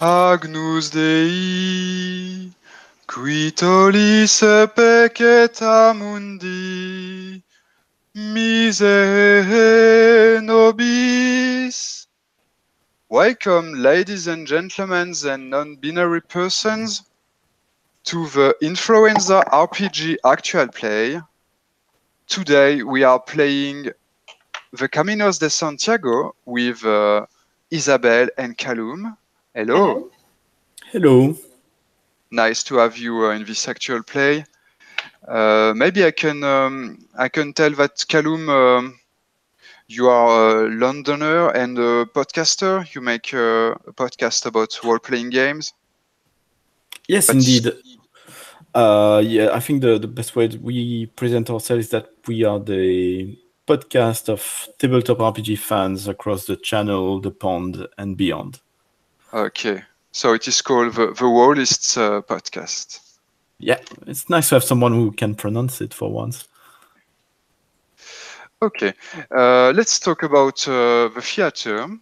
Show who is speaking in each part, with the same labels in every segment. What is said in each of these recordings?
Speaker 1: Agnus Dei, qui tollis peccata mundi, miserere nobis. Welcome, ladies and gentlemen and non-binary persons, to the Inflorenza RPG actual play. Today we are playing the Caminos de Santiago with Isabelle and Kalum. Hello.
Speaker 2: Hello.
Speaker 1: Nice to have you in this actual play. Maybe I can tell that Kalum, you are a Londoner and a podcaster. You make a podcast about role-playing games.
Speaker 2: Yes, indeed. Yeah, I think the best way we present ourselves is that we are the podcast of tabletop RPG fans across the channel, the pond, and beyond.
Speaker 1: Okay, so it is called the Rolistes Podcast.
Speaker 2: Yeah, it's nice to have someone who can pronounce it for once.
Speaker 1: Okay, let's talk about the theater.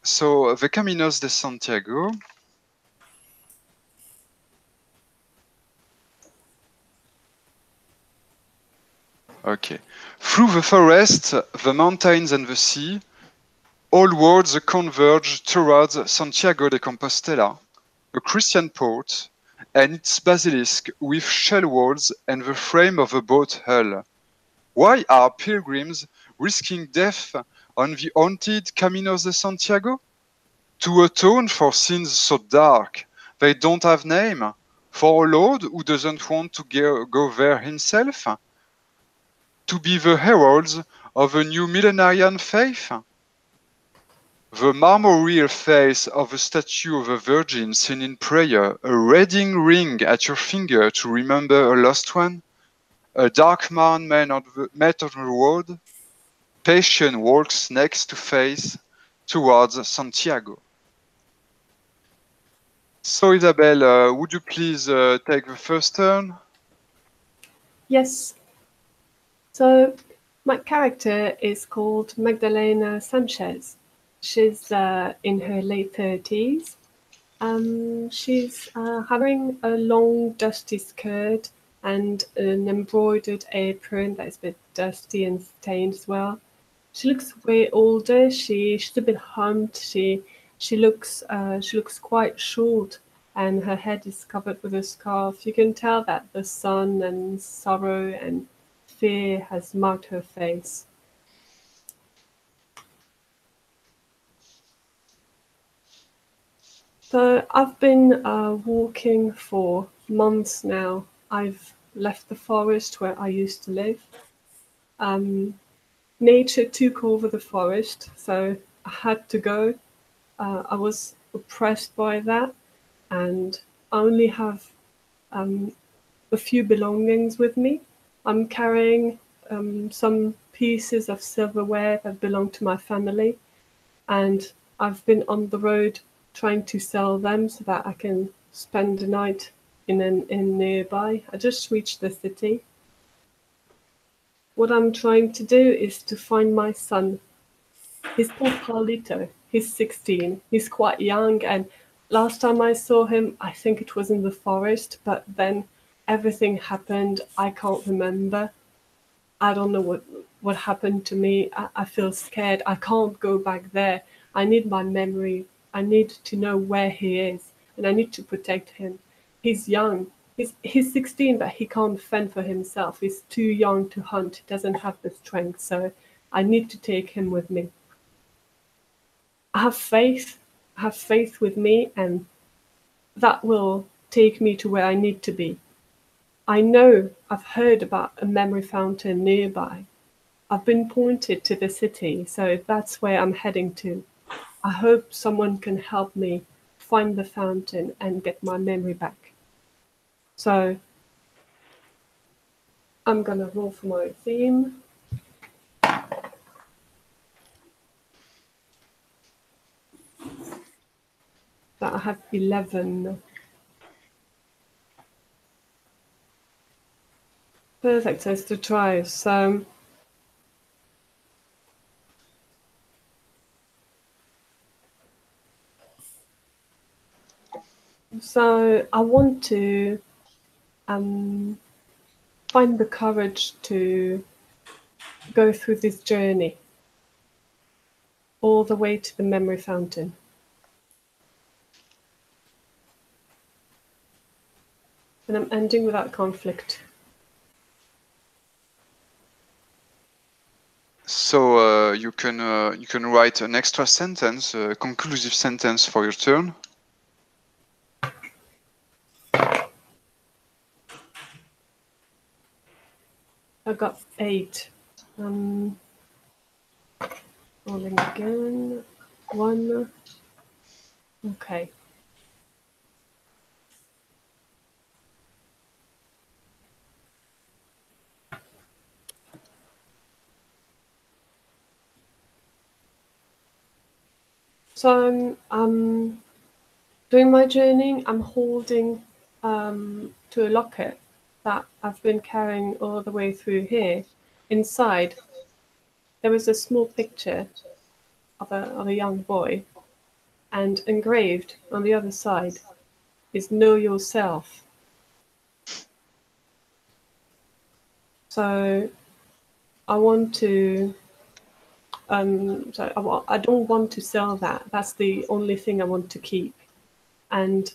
Speaker 1: So, the Caminos de Santiago. Okay. Through the forest, the mountains and the sea, all roads converge towards Santiago de Compostella, a Christian port, and its basilisk with shell walls and the frame of a boat hull. Why are pilgrims risking death on the haunted Caminos de Santiago? To atone for sins so dark they don't have name? For a lord who doesn't want to go there himself? To be the heralds of a new millenarian faith? The marmoreal face of a statue of a virgin seen in prayer, a wedding ring at your finger to remember a lost one, a dark man met on the road, patient walks next to face towards Santiago. So Isabelle, would you please take the first turn?
Speaker 3: Yes. So my character is called Magdalena Sanchez. She's in her late 30s. She's wearing a long dusty skirt and an embroidered apron that's a bit dusty and stained as well. She looks way older. She's a bit humped. She looks quite short, and her head is covered with a scarf. You can tell that the sun and sorrow and fear has marked her face. So I've been walking for months now. I've left the forest where I used to live. Nature took over the forest, so I had to go. I was oppressed by that, and I only have a few belongings with me. I'm carrying some pieces of silverware that belong to my family, and I've been on the road trying to sell them so that I can spend the night in nearby. I just reached the city. What I'm trying to do is to find my son. He's called Carlito. He's 16. He's quite young, and last time I saw him, I think it was in the forest, but then everything happened. I can't remember. I don't know what happened to me. I feel scared. I can't go back there. I need my memory. I need to know where he is, and I need to protect him. He's young. He's 16, but he can't fend for himself. He's too young to hunt. He doesn't have the strength, so I need to take him with me. I have faith. Have faith with me, and that will take me to where I need to be. I know I've heard about a memory fountain nearby. I've been pointed to the city, so that's where I'm heading to. I hope someone can help me find the fountain and get my memory back. So I'm gonna roll for my theme. That I have 11. Perfect, so it's to try. So So I want to find the courage to go through this journey all the way to the memory fountain. And I'm ending without conflict.
Speaker 1: So you can write an extra sentence, a conclusive sentence for your turn.
Speaker 3: I got 8. Rolling again. 1. Okay. So I'm doing my journeying. I'm holding to a locket that I've been carrying all the way through here. Inside, there is a small picture of a young boy, and engraved on the other side is "Know Yourself." So I want to. I don't want to sell that. That's the only thing I want to keep, and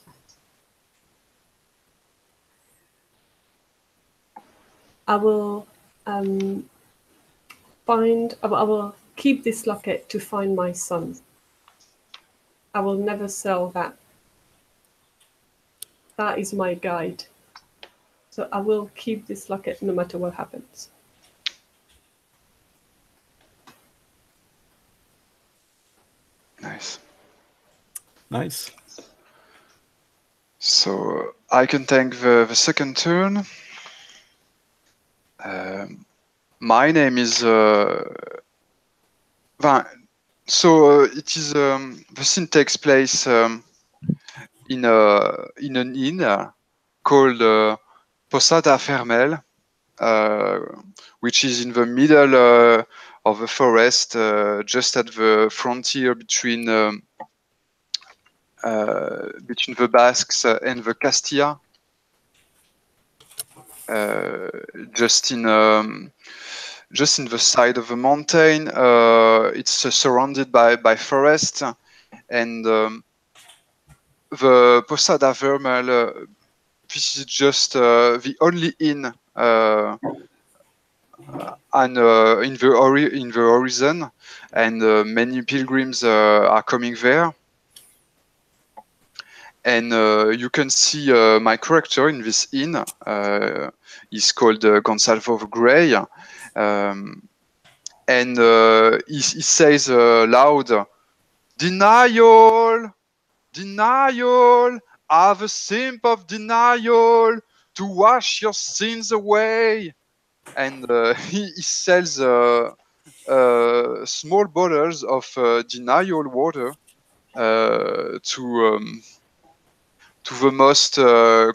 Speaker 3: I will I will keep this locket to find my son. I will never sell that. That is my guide. So I will keep this locket no matter what happens.
Speaker 1: Nice. So I can take the second turn. My name is. So it is. The scene takes place in an inn called Posada Fermel, which is in the middle of the forest, just at the frontier between the Basques and the Castilla. Just in the side of the mountain. It's surrounded by forest, and the Posada Vermel. This is just the only inn in the horizon, and many pilgrims are coming there. And you can see my character in this inn. He's called Gonsalvo the Grey. And he says loud, "Denial! Denial! Have a simp of denial to wash your sins away." And he sells small bottles of denial water to the most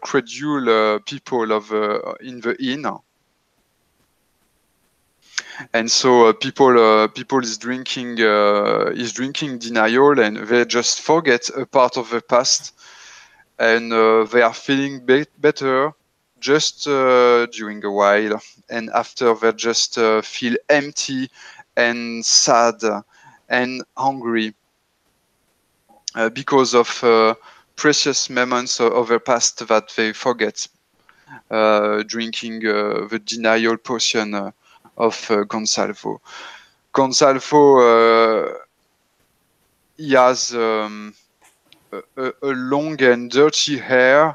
Speaker 1: credulous people in the inn. And so people is drinking denial, and they just forget a part of the past, and they are feeling better just during a while, and after they just feel empty and sad and hungry because of precious moments of their past that they forget drinking the denial potion of Gonsalvo. Gonsalvo, he has a long and dirty hair.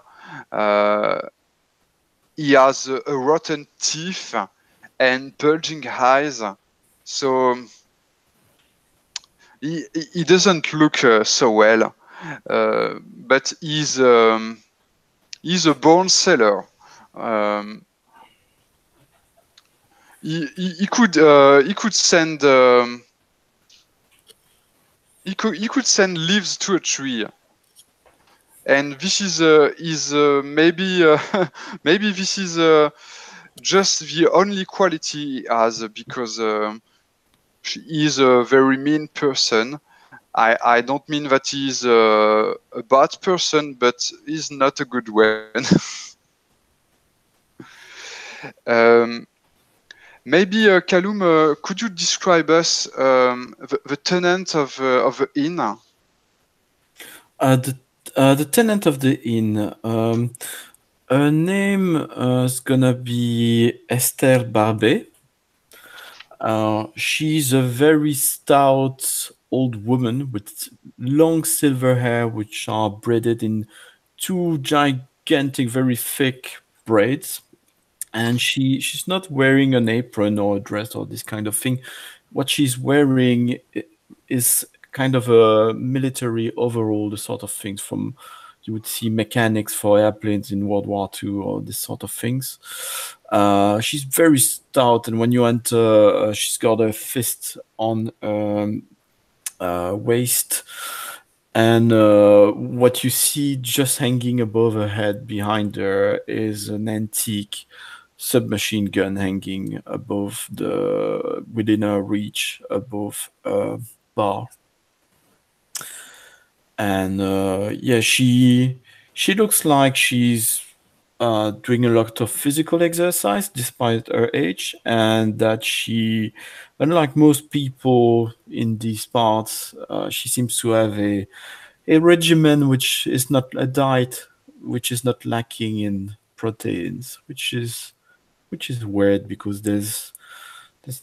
Speaker 1: He has a rotten teeth and bulging eyes. So he doesn't look so well. But he's a born seller. He could send he could send leaves to a tree, and this is maybe maybe this is just the only quality he has, because he is a very mean person, I don't mean that he's a bad person, but he's not a good one. Maybe Kalum, could you describe us the tenant of the inn?
Speaker 2: The tenant of the inn. Her name is gonna be Esther Barbet. She's a very stout old woman with long silver hair, which are braided in two gigantic, very thick braids. And she's not wearing an apron or a dress or this kind of thing. What she's wearing is kind of a military overall, the sort of things from you would see mechanics for airplanes in World War II or this sort of things. She's very stout, and when you enter, she's got a fist on waist. And what you see just hanging above her head behind her is an antique submachine gun hanging above within her reach above a bar. And she looks like she's doing a lot of physical exercise despite her age, and that she, unlike most people in these parts, she seems to have a regimen which is not a diet which is not lacking in proteins, which is weird because there's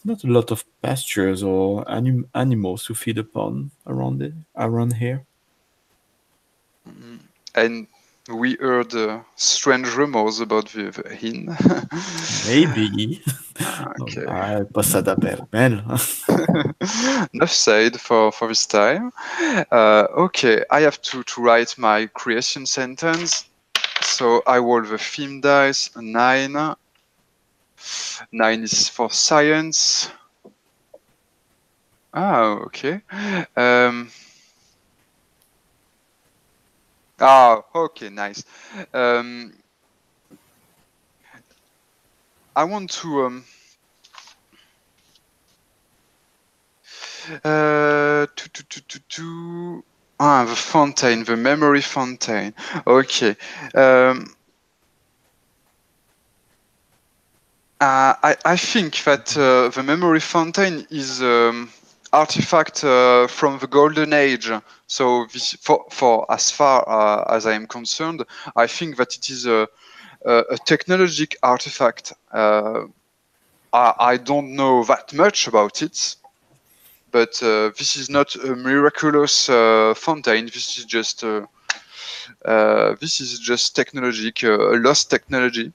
Speaker 2: not a lot of pastures or animals to feed upon around here.
Speaker 1: And we heard strange rumors about the inn.
Speaker 2: Maybe.
Speaker 1: Okay.
Speaker 2: Pas ça d'apermel.
Speaker 1: Enough said for this time. Okay, I have to write my creation sentence. So I roll the theme dice, 9. 9 is for science. Okay. Okay, nice. I want to the fountain, the memory fountain. Okay. I think that the memory fountain is artifact from the golden age. So this, for as far as I am concerned, I think that it is a technologic artifact. I don't know that much about it, but this is not a miraculous fountain. This is just technologic, a lost technology.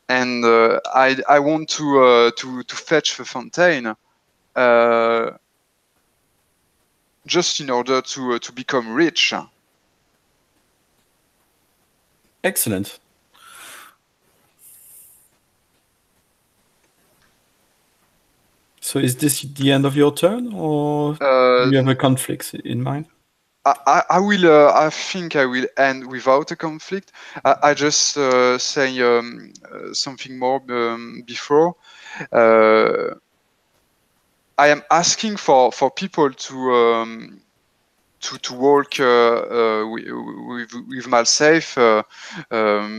Speaker 1: And I want to fetch the fountain just in order to become rich.
Speaker 2: Excellent. So is this the end of your turn, or do you have a conflict in mind?
Speaker 1: I will. I think I will end without a conflict. I just say something more before. I am asking for people to walk with Milesvale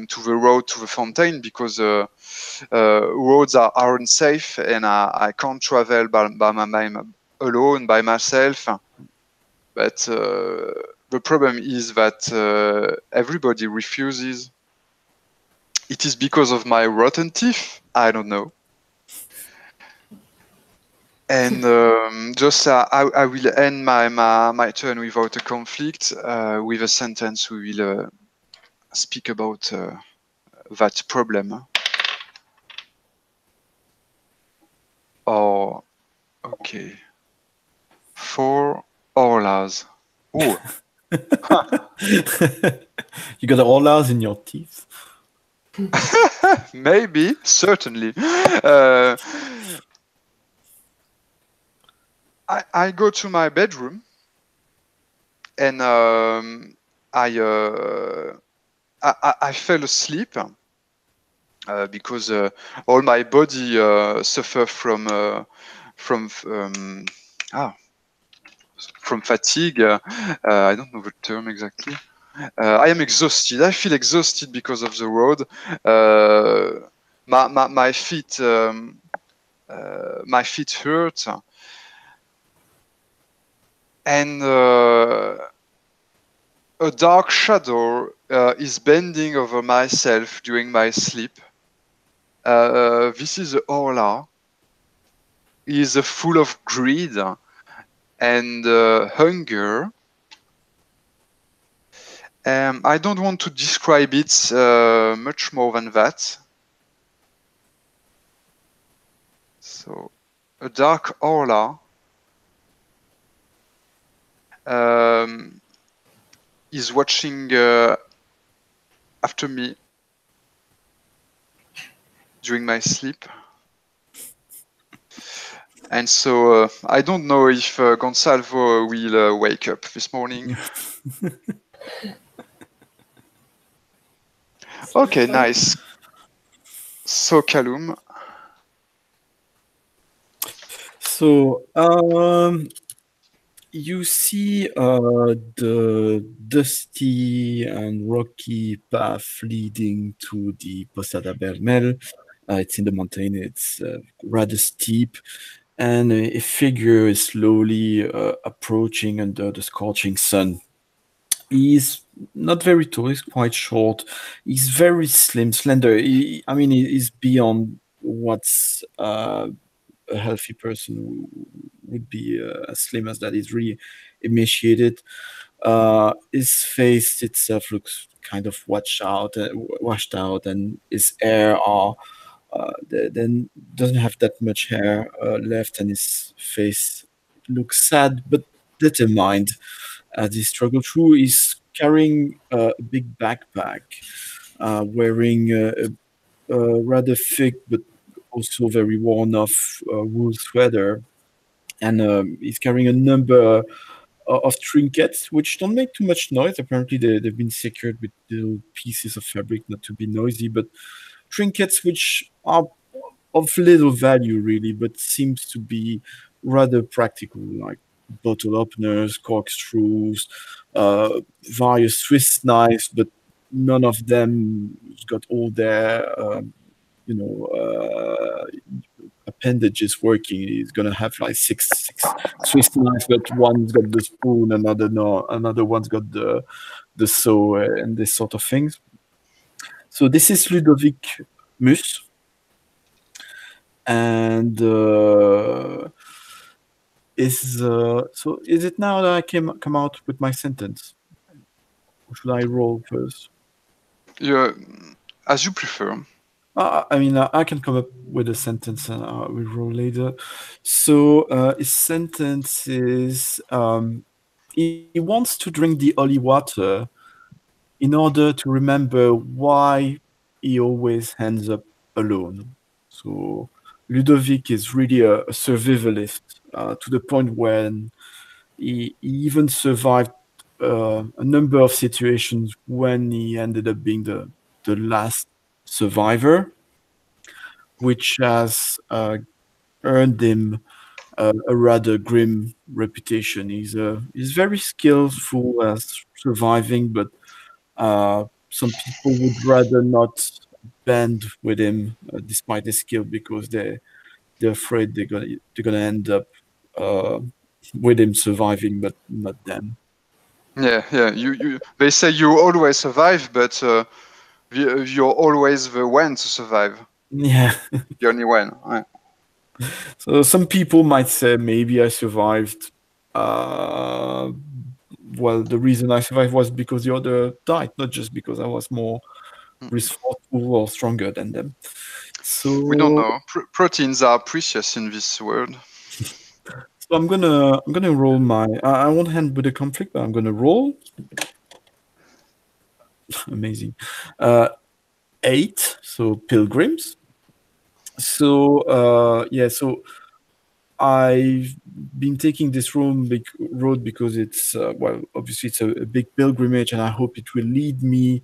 Speaker 1: to the road to the fountain, because roads are unsafe, and I can't travel alone by myself. But the problem is that everybody refuses. It is because of my rotten teeth? I don't know. And I will end my turn without a conflict with a sentence. We will speak about that problem. Oh, okay. 4 Orlas. Oh.
Speaker 2: You got Orlas in your teeth?
Speaker 1: Maybe, certainly. I go to my bedroom, and I fell asleep because all my body suffer from from fatigue. I don't know the term exactly. I am exhausted. I feel exhausted because of the road. My feet hurt, and a dark shadow is bending over myself during my sleep. This is the aura. He is full of greed and hunger. I don't want to describe it much more than that. So, a dark aura is watching after me during my sleep. And so I don't know if Gonsalvo will wake up this morning. Okay, nice. So, Kalum.
Speaker 2: So, you see the dusty and rocky path leading to the Posada Bermel. It's in the mountain. It's rather steep, and a figure is slowly approaching under the scorching sun. He's not very tall. He's quite short. He's very slim, slender. He's beyond what's a healthy person would be as slim as that. He's really emaciated. His face itself looks kind of washed out, and his hair then doesn't have that much hair left, and his face looks sad but determined as he struggles through. He's carrying a big backpack, wearing a rather thick but also very worn off wool sweater, and he's carrying a number of trinkets which don't make too much noise. Apparently they've been secured with little pieces of fabric not to be noisy, but trinkets which are of little value really, but seems to be rather practical, like bottle openers, corkscrews, various Swiss knives, but none of them got all their appendages working. He's gonna have like six Swiss knives, but one's got the spoon, another one's got the saw, and this sort of things. So this is Ludovic Mus, and is it now that I come out with my sentence? Or should I roll first?
Speaker 1: Yeah, as you prefer.
Speaker 2: I can come up with a sentence and we'll roll later. So his sentence is he wants to drink the holy water in order to remember why he always ends up alone. So Ludovic is really a survivalist to the point when he even survived a number of situations when he ended up being the last survivor, which has earned him a rather grim reputation. He's very skillful at surviving, but some people would rather not band with him despite his skill because they're afraid they're gonna end up with him surviving, but not them.
Speaker 1: Yeah. They say you always survive, but you're always the one to survive.
Speaker 2: Yeah.
Speaker 1: The only one. Right?
Speaker 2: So some people might say maybe I survived. Well, the reason I survived was because the other died, not just because I was more resourceful or stronger than them. So
Speaker 1: we don't know. Proteins are precious in this world.
Speaker 2: So I'm gonna roll my. I won't hand with the conflict, but I'm gonna roll. Amazing. 8. So pilgrims. So So I've been taking this road because it's obviously it's a big pilgrimage, and I hope it will lead me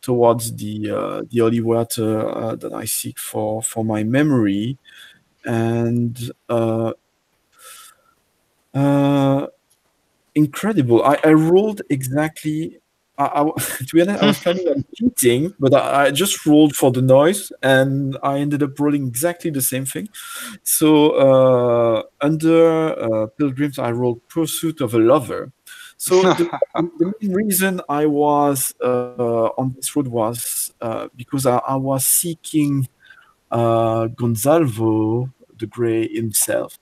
Speaker 2: towards the holy water that I seek for my memory, and incredible. I rolled exactly. To be honest, I was planning on cheating, but I just rolled for the noise, and I ended up rolling exactly the same thing. So under pilgrims, I rolled pursuit of a lover. So the main reason I was on this road was because I was seeking Gonzalvo the Grey himself,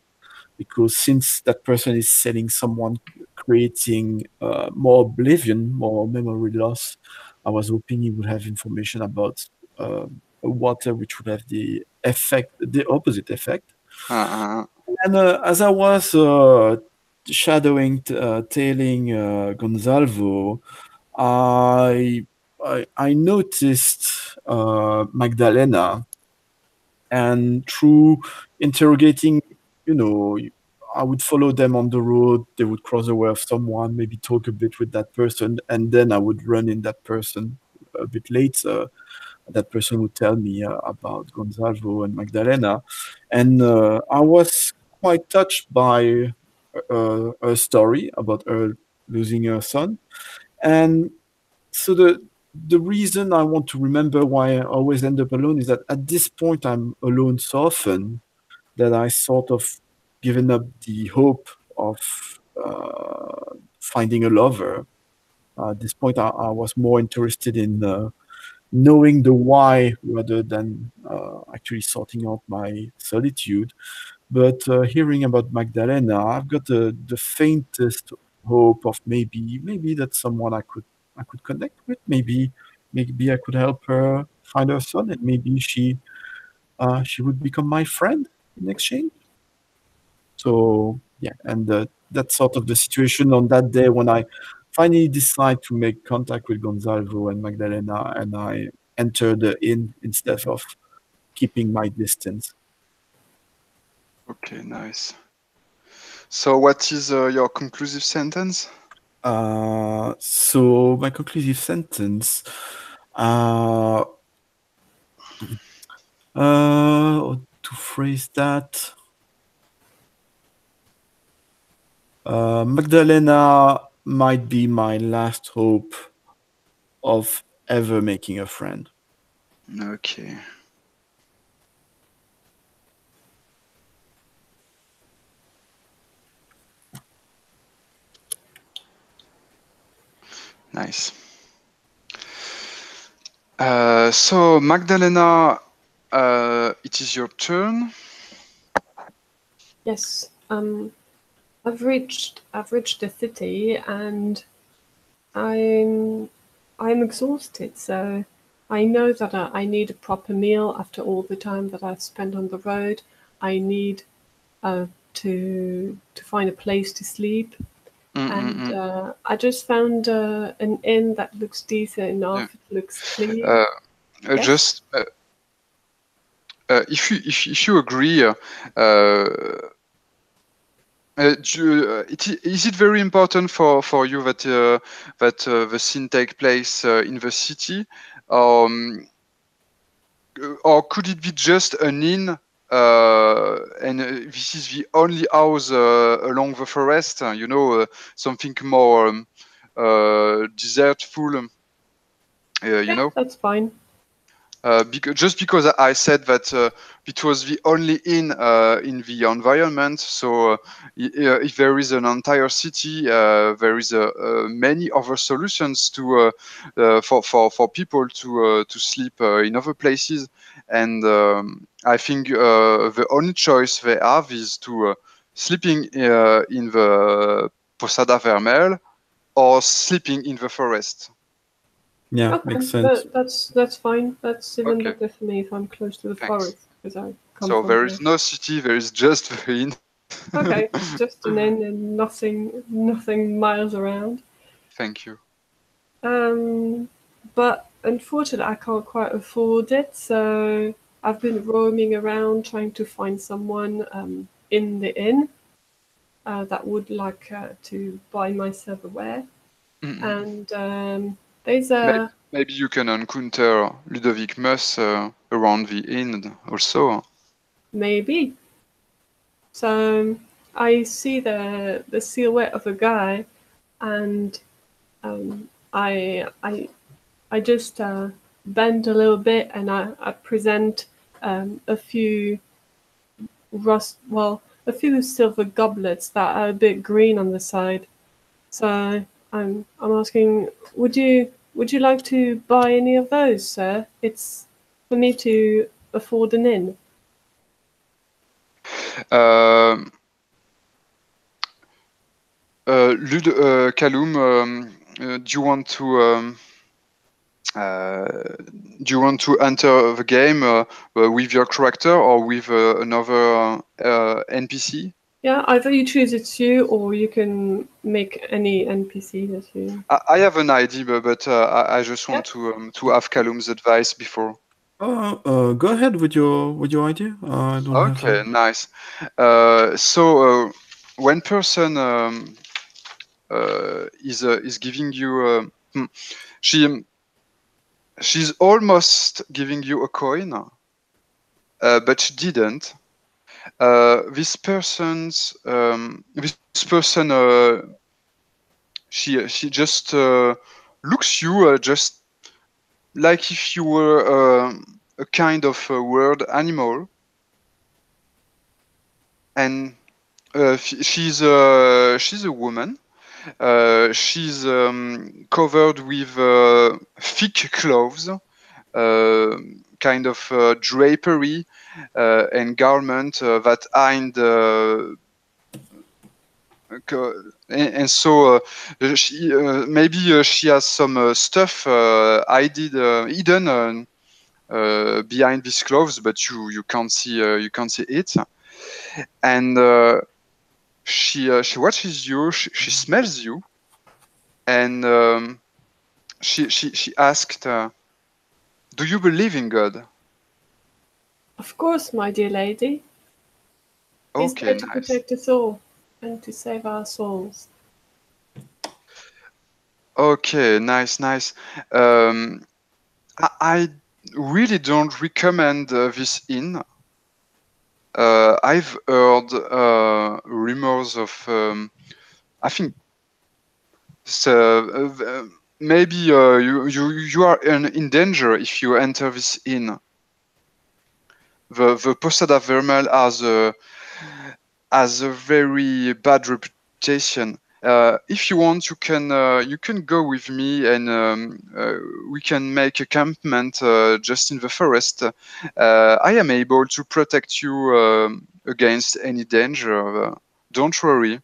Speaker 2: because since that person is selling someone creating more oblivion, more memory loss, I was hoping he would have information about a water which would have the opposite effect. And as I was shadowing, tailing Gonzalvo, I noticed Magdalena, and through interrogating, I would follow them on the road. They would cross the way of someone, maybe talk a bit with that person, and then I would run in that person a bit later. That person would tell me about Gonzalo and Magdalena, and I was quite touched by her story about her losing her son. And so the reason I want to remember why I always end up alone is that at this point I'm alone so often that I sort of given up the hope of finding a lover. At this point, I was more interested in knowing the why rather than actually sorting out my solitude. But hearing about Magdalena, I've got the faintest hope of maybe that's someone I could connect with. Maybe I could help her find her son, and maybe she would become my friend in exchange. So yeah, and that's sort of the situation on that day when I finally decide to make contact with Gonzalo and Magdalena, and I enter the inn instead of keeping my distance.
Speaker 1: Okay, nice. So what is your conclusive sentence?
Speaker 2: So my conclusive sentence, to phrase that, Magdalena might be my last hope of ever making a friend.
Speaker 1: Okay. Nice. So Magdalena, it is your turn.
Speaker 3: Yes. I've reached the city, and I'm exhausted. So I know that I need a proper meal after all the time that I've spent on the road. I need to find a place to sleep. And I just found an inn that looks decent enough.
Speaker 1: Yeah.
Speaker 3: It looks clean. Yes?
Speaker 1: Just if you agree, is it very important for you that the scene take place in the city, or could it be just an inn? And this is the only house along the forest. Something more desertful.
Speaker 3: That's fine.
Speaker 1: Just because I said that it was the only inn in the environment, so if there is an entire city, there is many other solutions to for people to sleep in other places, and I think the only choice they have is to sleeping in the Posada Vermel or sleeping in the forest.
Speaker 2: Yeah,
Speaker 3: Okay,
Speaker 2: makes sense.
Speaker 3: that's fine. That's even
Speaker 1: Okay.
Speaker 3: better for me if I'm close to the
Speaker 1: Thanks.
Speaker 3: forest, because I come
Speaker 1: So
Speaker 3: from
Speaker 1: there
Speaker 3: here.
Speaker 1: is no city, there is just the inn.
Speaker 3: Okay, just an inn and nothing miles around.
Speaker 1: Thank you.
Speaker 3: But unfortunately, I can't quite afford it, so I've been roaming around trying to find someone in the inn that would like to buy myself a wear. And there's a
Speaker 1: Maybe you can encounter Ludovic Mus around the inn also.
Speaker 3: maybe. So I see the silhouette of a guy and I just bend a little bit, and I present a few silver goblets that are a bit green on the side. So I'm asking, would you like to buy any of those, sir? It's for me to afford an inn.
Speaker 1: Kalum, do you want to enter the game with your character or with another NPC?
Speaker 3: Yeah, either you choose it's you, or you can make any NPC that you.
Speaker 1: I have an idea, but I just want to have Kalum's advice before.
Speaker 2: Go ahead with your idea. I don't have.
Speaker 1: Okay, nice. So when person is giving you, she's almost giving you a coin, but she didn't. This person, she just looks you just like if you were a kind of wild animal, and she's a woman. She's covered with thick clothes, kind of drapery and garment that hide. And so maybe she has some stuff hidden behind these clothes, but you can't see it. And she watches you. She smells you, and she asked, "Do you believe in God?"
Speaker 3: Of course, my dear lady. He's
Speaker 1: Okay,
Speaker 3: there to
Speaker 1: nice.
Speaker 3: protect us all and to save our souls.
Speaker 1: Okay, nice. I really don't recommend this inn. I've heard rumors of. I think maybe you are in danger if you enter this inn. The Posada Vermel has a very bad reputation. If you want, you can go with me, and we can make a campment just in the forest. I am able to protect you against any danger. Don't worry.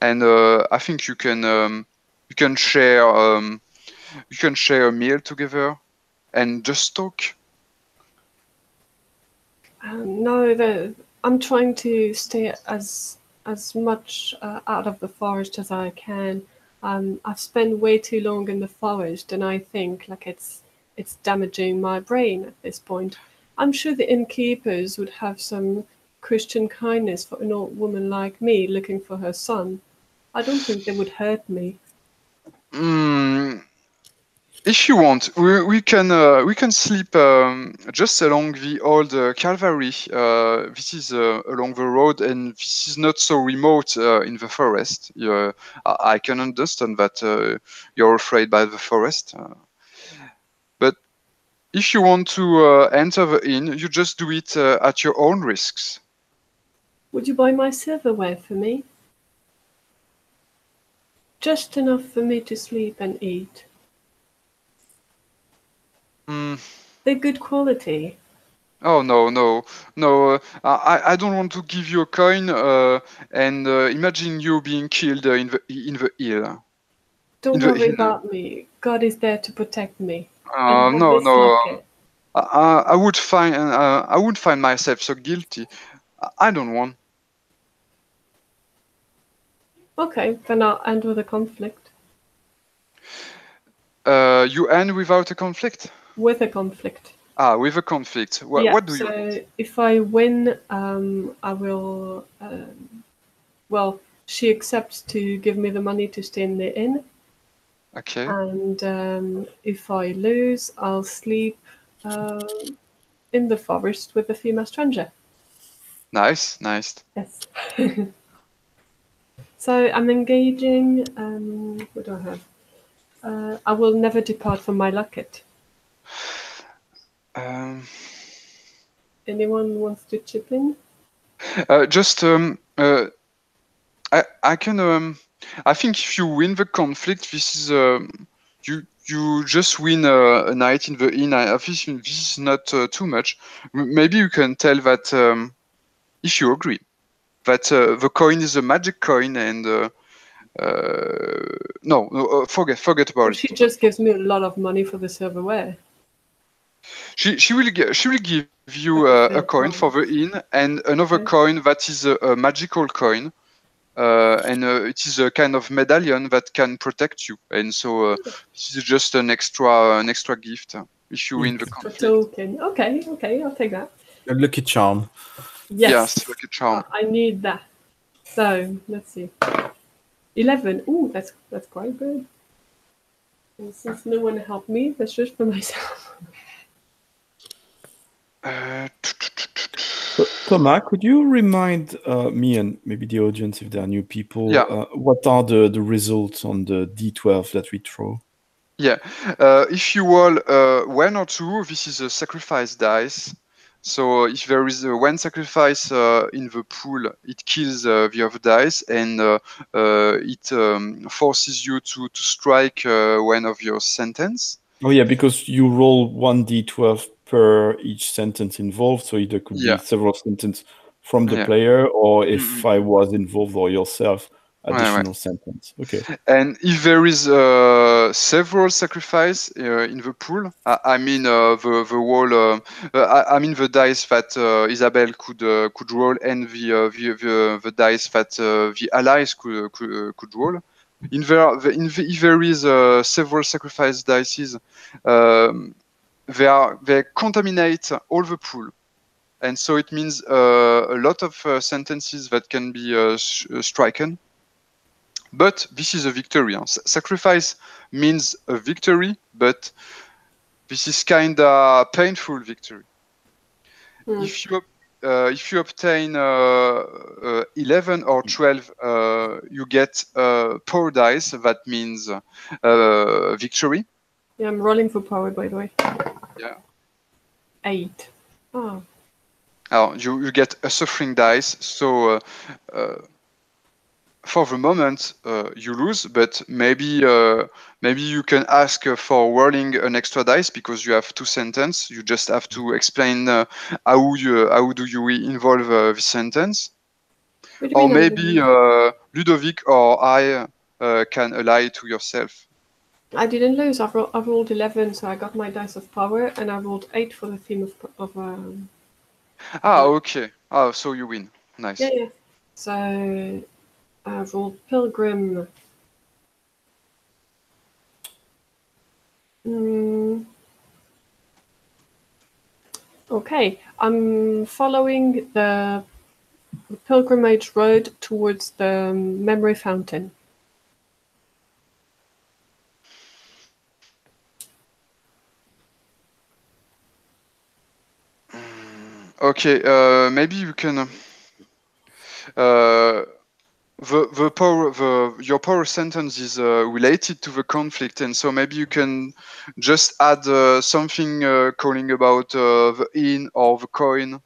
Speaker 1: And I think you can share a meal together and just talk.
Speaker 3: No, I'm trying to stay as much out of the forest as I can. I've spent way too long in the forest, and I think like it's damaging my brain at this point. I'm sure the innkeepers would have some Christian kindness for an old woman like me looking for her son. I don't think they would hurt me.
Speaker 1: If you want, we can sleep just along the old Calvary. This is along the road, and this is not so remote in the forest. I can understand that you're afraid by the forest, but if you want to enter the inn, you just do it at your own risks.
Speaker 3: Would you buy my silverware for me? Just enough for me to sleep and eat. They're good quality.
Speaker 1: Oh no! I don't want to give you a coin and imagine you being killed in the hill.
Speaker 3: Don't worry about me. God is there to protect me. And have
Speaker 1: No.
Speaker 3: this locket.
Speaker 1: I would find myself so guilty. I don't want.
Speaker 3: Okay, then I'll end with a conflict.
Speaker 1: You end without a conflict?
Speaker 3: With a conflict.
Speaker 1: With a conflict. What do you want?
Speaker 3: If I win, I will. Well, she accepts to give me the money to stay in the inn.
Speaker 1: Okay.
Speaker 3: And if I lose, I'll sleep in the forest with a female stranger.
Speaker 1: Nice.
Speaker 3: Yes. So I'm engaging. What do I have? I will never depart from my locket. Anyone wants to chip in?
Speaker 1: I can. I think if you win the conflict, this is you just win a night in the inn. I think this is not too much. Maybe you can tell that if you agree that the coin is a magic coin, and forget about
Speaker 3: She
Speaker 1: it.
Speaker 3: just gives me a lot of money for the silverware.
Speaker 1: She will give you a coin for the inn and another coin that is a magical coin. And it is a kind of medallion that can protect you, and so this is just an extra gift if you win the conflict.
Speaker 3: Token. Okay, I'll take that.
Speaker 2: A lucky charm.
Speaker 1: Yes, lucky charm.
Speaker 3: I need that. So let's see. 11. Ooh, that's quite good. And since no one helped me, that's just for myself.
Speaker 2: Thomas, could you remind me and maybe the audience, if there are new people, what are the results on the D12 that we throw?
Speaker 1: Yeah, if you roll 1 or 2, this is a sacrifice dice. So if there is one sacrifice in the pool, it kills the other dice, and it forces you to strike one of your sentence.
Speaker 2: Oh yeah, because you roll 1d12 per each sentence involved, so there could be several sentences from the player, or if I was involved or yourself, additional sentence. Okay.
Speaker 1: And if there is several sacrifice in the pool, I mean the wall, I mean the dice that Isabelle could roll, and the dice that the allies could roll. If there is several sacrifice dices, they contaminate all the pool, and so it means a lot of sentences that can be stricken. But this is a victory. Sacrifice means a victory, but this is kind of painful victory. If you obtain 11 or 12, you get power dice. That means victory.
Speaker 3: Yeah, I'm rolling for power, by the way.
Speaker 1: Yeah.
Speaker 3: 8. Oh.
Speaker 1: You get a suffering dice. So for the moment, you lose, but maybe you can ask for rolling an extra dice because you have 2 sentences. You just have to explain how do you involve the sentence, or maybe Ludovic or I can ally to yourself.
Speaker 3: I didn't lose. I've rolled 11, so I got my dice of power, and I rolled 8 for the theme of
Speaker 1: okay. So you win. Nice.
Speaker 3: Yeah. So I rolled pilgrim. Okay, I'm following the pilgrimage road towards the memory fountain.
Speaker 1: Okay, maybe you can. Your power sentence is related to the conflict, and so maybe you can just add something calling about the inn or the coin.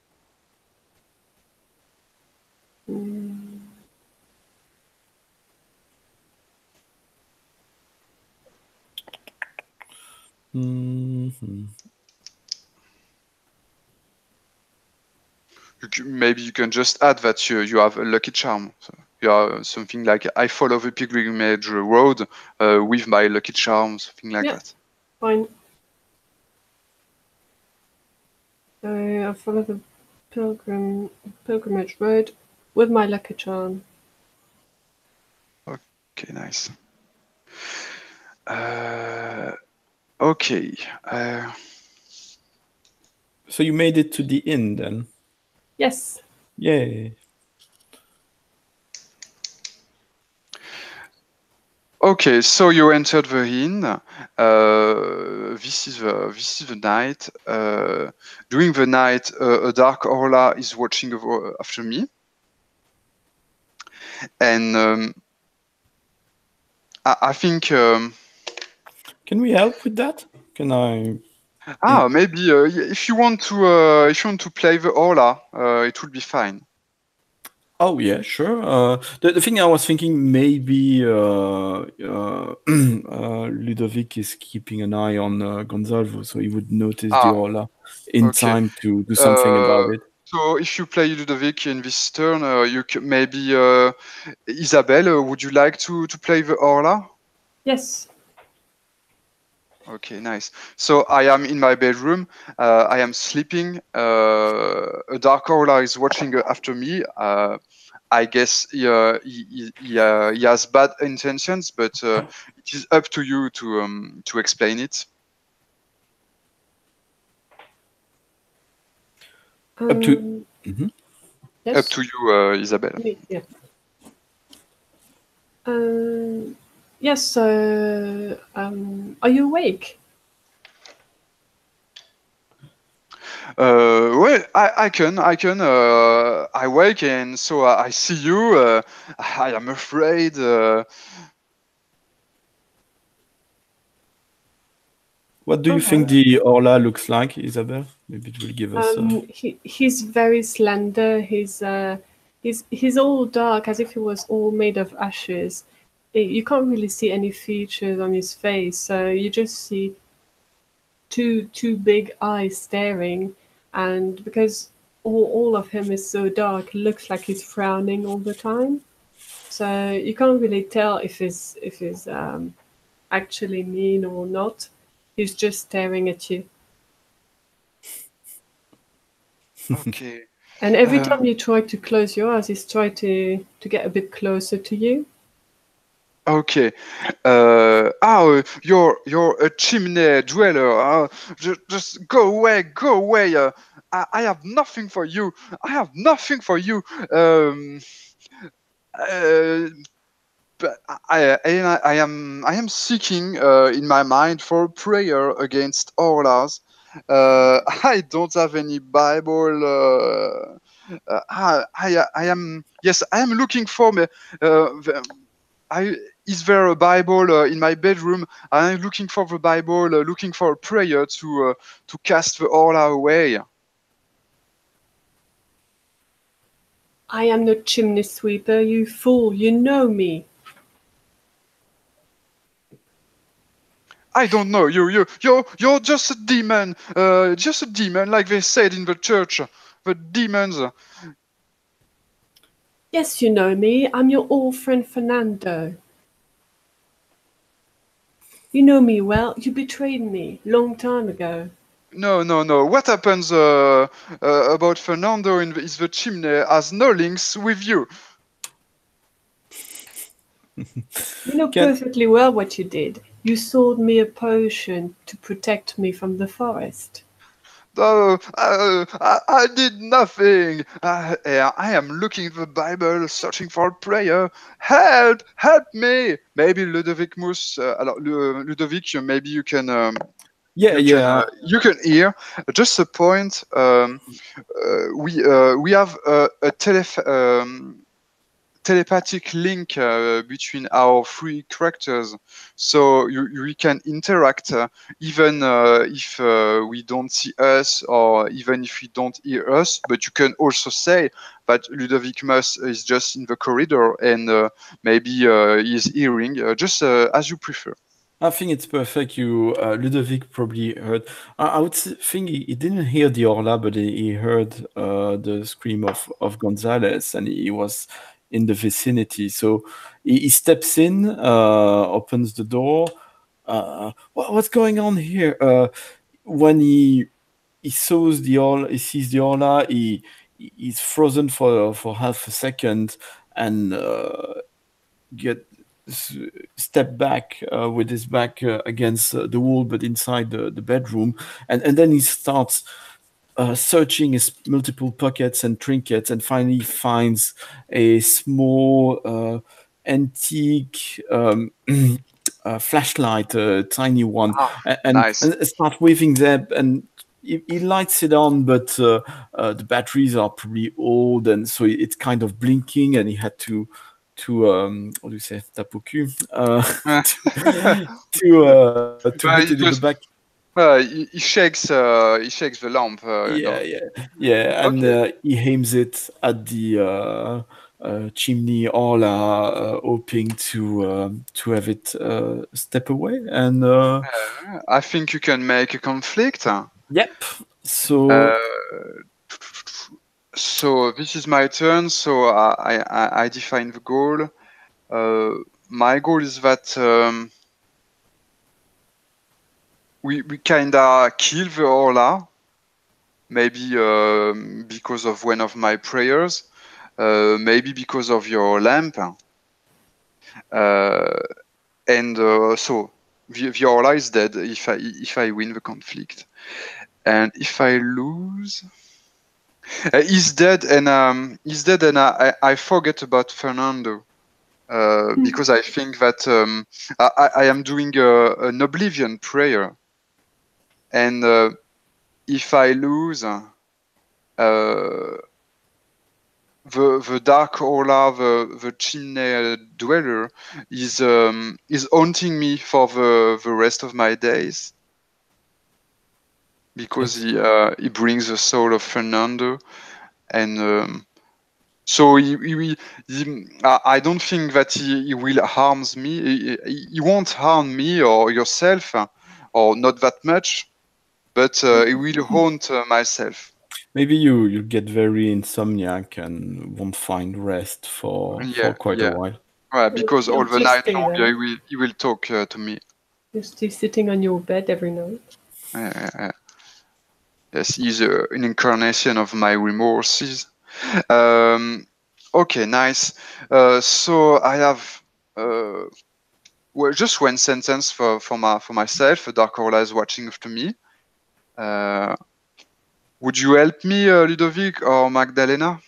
Speaker 1: Maybe you can just add that you have a lucky charm. So you are something like, I follow the pilgrimage road with my lucky charm, something like that.
Speaker 3: Fine. I follow the pilgrimage road with my lucky charm.
Speaker 1: Okay, nice. Okay.
Speaker 2: So you made it to the inn then?
Speaker 3: Yes.
Speaker 2: Yay.
Speaker 1: Okay, so you entered the inn. This is the night. During the night, a dark aura is watching after me. and I think.
Speaker 2: Can we help with that? Can I?
Speaker 1: Maybe if you want to play the Orla, it will be fine.
Speaker 2: Oh yeah, sure. The thing I was thinking, maybe Ludovic is keeping an eye on Gonzalvo, so he would notice the Orla in time to do something about it.
Speaker 1: So if you play Ludovic in this turn, you maybe Isabelle, would you like to play the Orla?
Speaker 3: Yes.
Speaker 1: Okay, nice. So I am in my bedroom. I am sleeping. A dark Orla is watching after me. I guess he has bad intentions, but it is up to you to explain it.
Speaker 2: Up to
Speaker 3: yes.
Speaker 1: Up to you, Isabelle.
Speaker 3: Yeah. Yes. So, are you awake?
Speaker 1: Well, I can. I wake and so I see you. I am afraid.
Speaker 2: What do you think the Orla looks like, Isabelle? Maybe it will give us.
Speaker 3: He's very slender. He's all dark, as if he was all made of ashes. You can't really see any features on his face, so you just see two big eyes staring, and because all of him is so dark, it looks like he's frowning all the time. So you can't really tell if he's actually mean or not. He's just staring at you.
Speaker 1: Okay.
Speaker 3: And every time you try to close your eyes, he's trying to get a bit closer to you.
Speaker 1: Okay. You're a chimney dweller. Just go away, go away. I have nothing for you. I have nothing for you. But I am seeking in my mind for a prayer against Orlas. I don't have any Bible. I am looking for me. Is there a Bible in my bedroom? I'm looking for the Bible, looking for a prayer to cast the Orla away.
Speaker 3: I am no chimney sweeper, you fool. You know me.
Speaker 1: I don't know you. You're just a demon. Just a demon, like they said in the church. The demons.
Speaker 3: Yes, you know me. I'm your old friend Fernando. You know me well. You betrayed me long time ago.
Speaker 1: No. What happens about Fernando is the chimney has no links with you.
Speaker 3: You know perfectly well what you did. You sold me a potion to protect me from the forest.
Speaker 1: Oh, I did nothing. I am looking at the Bible, searching for a prayer. Help me. Maybe Ludovic Ludovic, maybe you can. You can hear. Just a point. We have a telepathic link between our three characters, so we can interact even if we don't see us or even if we don't hear us, but you can also say that Ludovic Mus is just in the corridor and maybe he's hearing, just as you prefer.
Speaker 2: I think it's perfect. Ludovic probably heard. I would think he didn't hear the Orla, but he heard the scream of Gonzalez, and he was in the vicinity. So he steps in, opens the door. What's going on here? When he sees the Orla, he's frozen for half a second and step back with his back against the wall, but inside the bedroom, and then he starts searching his multiple pockets and trinkets, and finally finds a small antique flashlight, a tiny one, and start waving them, and he lights it on, but the batteries are pretty old, and so it's kind of blinking, and he had to what do you say, tape au cul, to
Speaker 1: Well,
Speaker 2: hit it in the back.
Speaker 1: he shakes the lamp.
Speaker 2: And
Speaker 1: Okay.
Speaker 2: he aims it at the chimney orla, hoping to have it step away. And
Speaker 1: I think you can make a conflict.
Speaker 2: yep. So
Speaker 1: So this is my turn. So I define the goal. My goal is that we kinda kill the Orla, maybe because of one of my prayers, maybe because of your lamp, and so the Orla is dead if I win the conflict, and if I lose. He's dead, and I forget about Fernando because I think that I am doing an oblivion prayer, and if I lose, the Dark Ola, the chimney dweller, is haunting me for the rest of my days because he brings the soul of Fernando, and so I don't think that he will harm me. He won't harm me or yourself, or not that much, but he will haunt myself.
Speaker 2: maybe you get very insomniac and won't find rest for quite a while.
Speaker 1: Because all
Speaker 3: You'll
Speaker 1: the
Speaker 3: just
Speaker 1: night
Speaker 3: stay
Speaker 1: long
Speaker 3: there.
Speaker 1: he will talk to me.
Speaker 3: Just be sitting on your bed every night.
Speaker 1: Yes, he's an incarnation of my remorses. Um, okay, nice. So I have just one sentence for myself. Dark Orla is watching after me. Would you help me, Ludovic or Magdalena?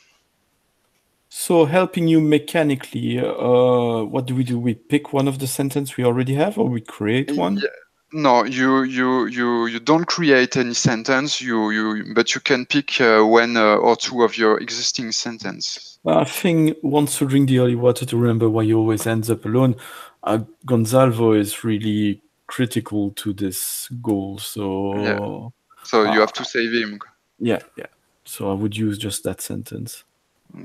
Speaker 2: So helping you mechanically, what do? We pick one of the sentence we already have, or we create one?
Speaker 1: Yeah. No, you don't create any sentence. But you can pick one or two of your existing sentences.
Speaker 2: I think once you drink the holy water to remember why you always ends up alone, Gonzalvo is really critical to this goal. So
Speaker 1: So you have to save him.
Speaker 2: yeah. So I would use just that sentence.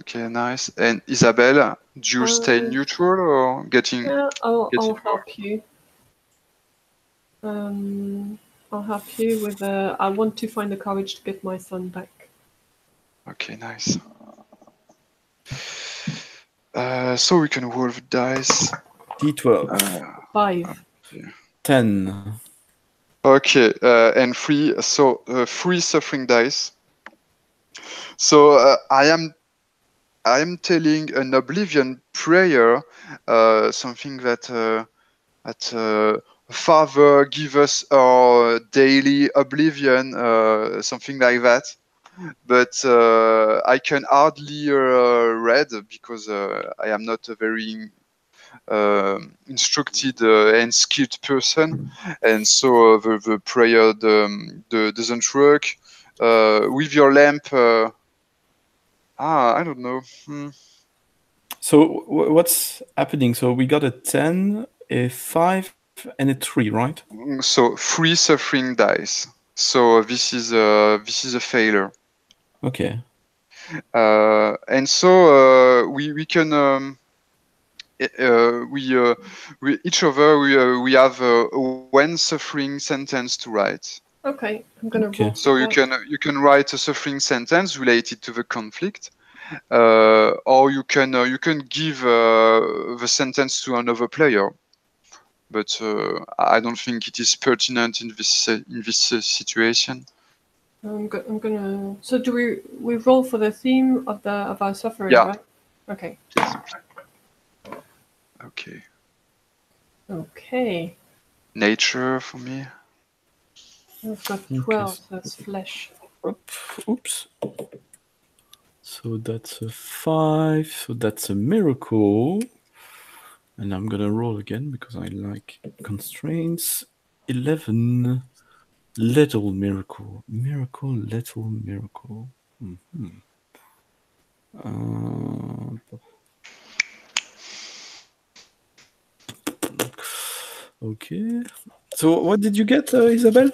Speaker 1: Okay, nice. And Isabelle, do you stay neutral or getting?
Speaker 3: Yeah, I'll
Speaker 1: involved?
Speaker 3: help you. I'll help you with. I want to find the courage to get my son back.
Speaker 1: Okay, nice. So we can roll the dice.
Speaker 2: D12.
Speaker 3: 5.
Speaker 2: 10.
Speaker 1: Okay, and 3. So 3 suffering dice. So I am telling an oblivion prayer, something that Father, give us our daily oblivion, something like that. But I can hardly read because I am not a very instructed and skilled person, and so the prayer doesn't work. With your lamp, I don't know.
Speaker 2: So what's happening? So we got a 10, a 5, and a 3, right?
Speaker 1: So 3 suffering dice. So this is a failure.
Speaker 2: Okay.
Speaker 1: And so we can we each other we have one suffering sentence to write.
Speaker 3: Okay, I'm gonna roll.
Speaker 1: So you can write a suffering sentence related to the conflict, or you can give the sentence to another player. But I don't think it is pertinent in this situation.
Speaker 3: I'm gonna. So do we roll for the theme of our suffering,
Speaker 1: Yeah.
Speaker 3: right? Okay.
Speaker 1: Yes. Okay.
Speaker 3: Okay.
Speaker 1: Nature for me.
Speaker 3: I've got 12. So that's flesh.
Speaker 2: Oops. So that's a 5. So that's a miracle. And I'm gonna roll again because I like constraints. 11. Little miracle. Miracle, little miracle. Okay. So what did you get, Isabelle?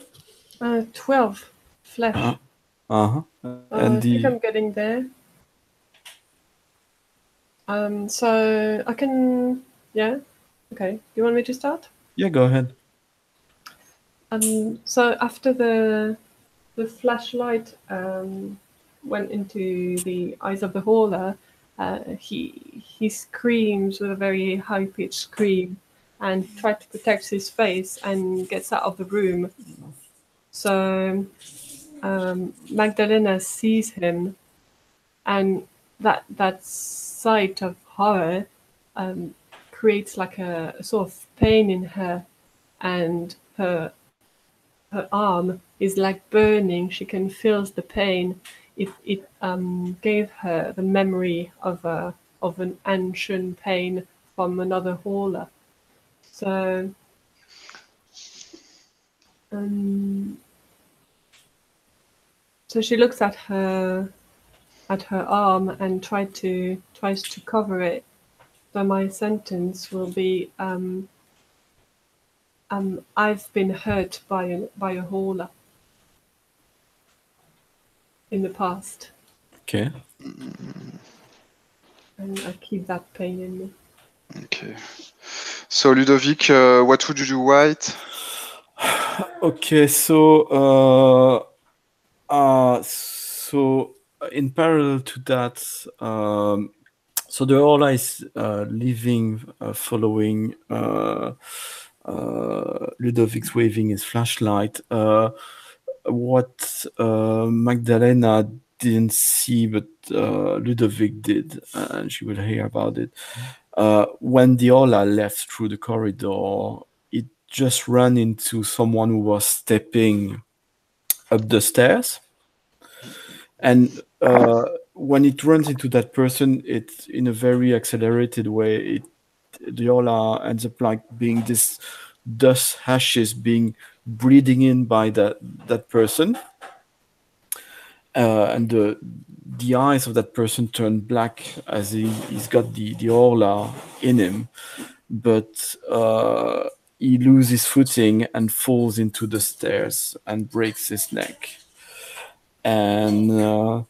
Speaker 3: 12 flesh.
Speaker 2: Uh-huh.
Speaker 3: I think I'm getting there. So I can, yeah. Okay. Do you want me to start?
Speaker 2: Yeah, go ahead.
Speaker 3: So after the flashlight went into the eyes of the hauler, he screams with a very high pitched scream and tries to protect his face and gets out of the room. So Magdalena sees him, and that sight of horror creates like a sort of pain in her, and her arm is like burning. She can feel the pain. It gave her the memory of an ancient pain from another hauler. So so she looks at her arm and tries to cover it. So my sentence will be I've been hurt by a hauler in the past.
Speaker 2: Okay.
Speaker 3: And I keep that pain in me.
Speaker 1: Okay. So Ludovic, what would you write?
Speaker 2: Okay, so in parallel to that, so the Orla is living, following Ludovic's waving his flashlight. What Magdalena didn't see, but Ludovic did, and she will hear about it. When the Orla left through the corridor, it just ran into someone who was stepping up the stairs. And when it runs into that person, it's in a very accelerated way. The Ola ends up like being this dust ashes being breathing in by that person, and the eyes of that person turn black as he's got the Orla in him, but he loses footing and falls into the stairs and breaks his neck. And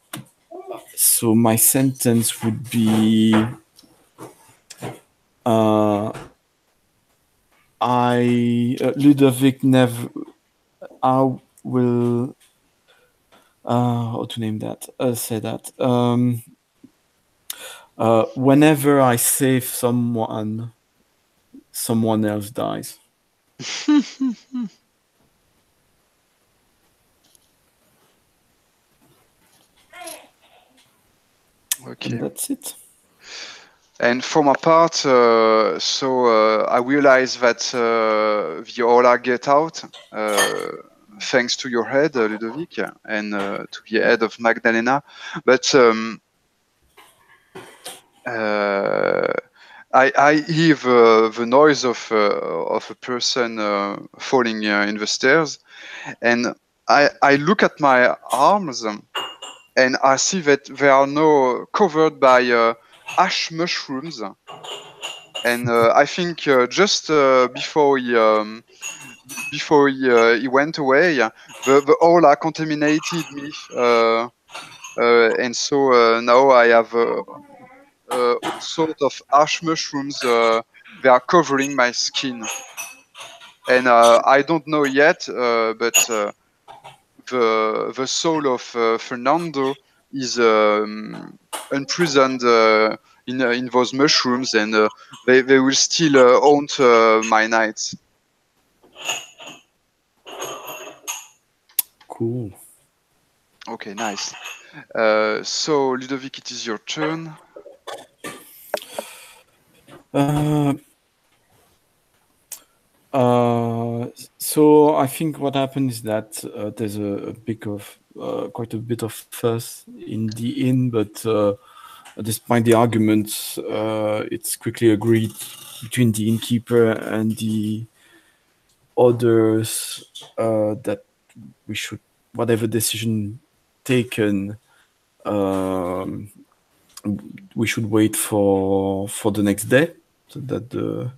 Speaker 2: so my sentence would be Ludovic never. I will. How to name that? Say that. Whenever I save someone else dies.
Speaker 1: Okay.
Speaker 2: And that's it.
Speaker 1: And for my part, I realized that the Ola get out thanks to your head, Ludovic, and to the head of Magdalena. But I hear the noise of a person falling in the stairs, and I look at my arms, and I see that they are now covered by ash mushrooms, and I think just before he went away, the Ola contaminated me, and so now I have all sort of ash mushrooms. They are covering my skin, and I don't know yet, but the soul of Fernando is imprisoned in those mushrooms, and they will still haunt my nights.
Speaker 2: Cool.
Speaker 1: Okay, nice. So Ludovic, it is your turn.
Speaker 2: So I think what happened is that there's quite a bit of fuss in the inn, but despite the arguments, it's quickly agreed between the innkeeper and the others that we should, whatever decision taken, we should wait for the next day, so that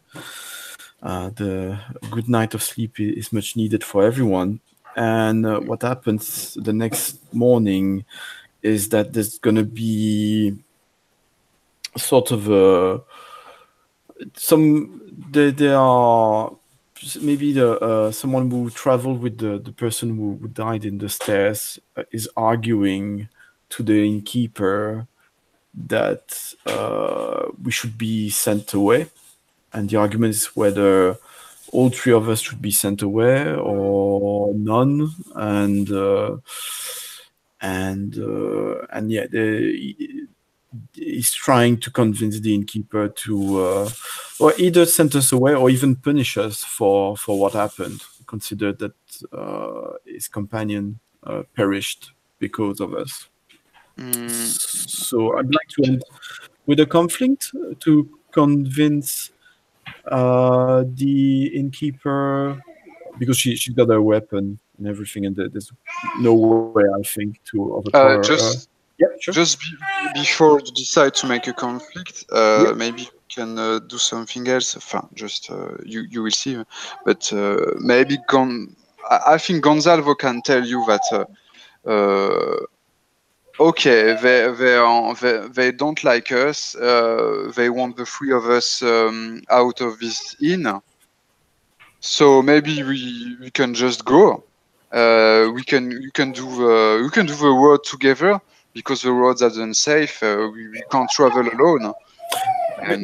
Speaker 2: the good night of sleep is much needed for everyone. And what happens the next morning is that there's going to be sort of there are maybe someone who traveled with the person who died in the stairs is arguing to the innkeeper that we should be sent away, and the argument is whether all three of us should be sent away or none, and yeah, he's trying to convince the innkeeper to or either send us away or even punish us for what happened. Consider that his companion perished because of us. So I'd like to end with a conflict to convince the innkeeper, because she's got a weapon and everything, and there's no way, I think, to overpower. Yeah, sure.
Speaker 1: Just before you decide to make a conflict, maybe you can do something else. Just you will see. But maybe I think Gonzalo can tell you that okay, they don't like us. They want the three of us out of this inn. So maybe we can just go. You can do the road together, because the roads are unsafe. We can't travel alone. And,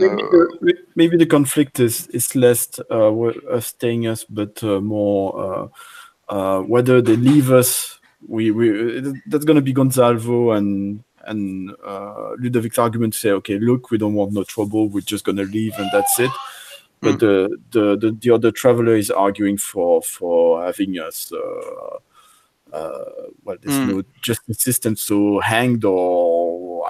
Speaker 2: maybe the conflict is less staying us, but more whether they leave us. That's going to be Gonzalo and Ludovic's argument to say, okay, look, we don't want no trouble. We're just going to leave and that's it. But the other traveler is arguing for having us. Well, there's no justice system, so hanged or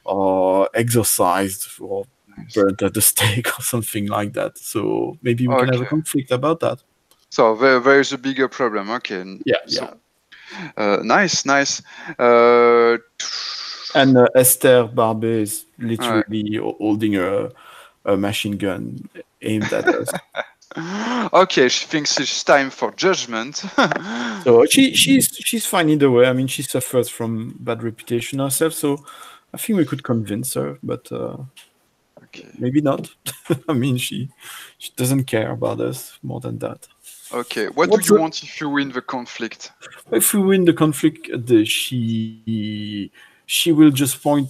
Speaker 2: or exorcised or burnt at the stake or something like that. So maybe we can have a conflict about that.
Speaker 1: So there is a bigger problem. Okay. Nice.
Speaker 2: And Esther Barbe is literally holding a machine gun aimed at us.
Speaker 1: Okay, she thinks it's time for judgment.
Speaker 2: So she's fine either way. I mean, she suffers from bad reputation herself, so I think we could convince her, but maybe not. I mean, she doesn't care about us more than that.
Speaker 1: Okay, what do you want if you win the conflict?
Speaker 2: If we win the conflict, she will just point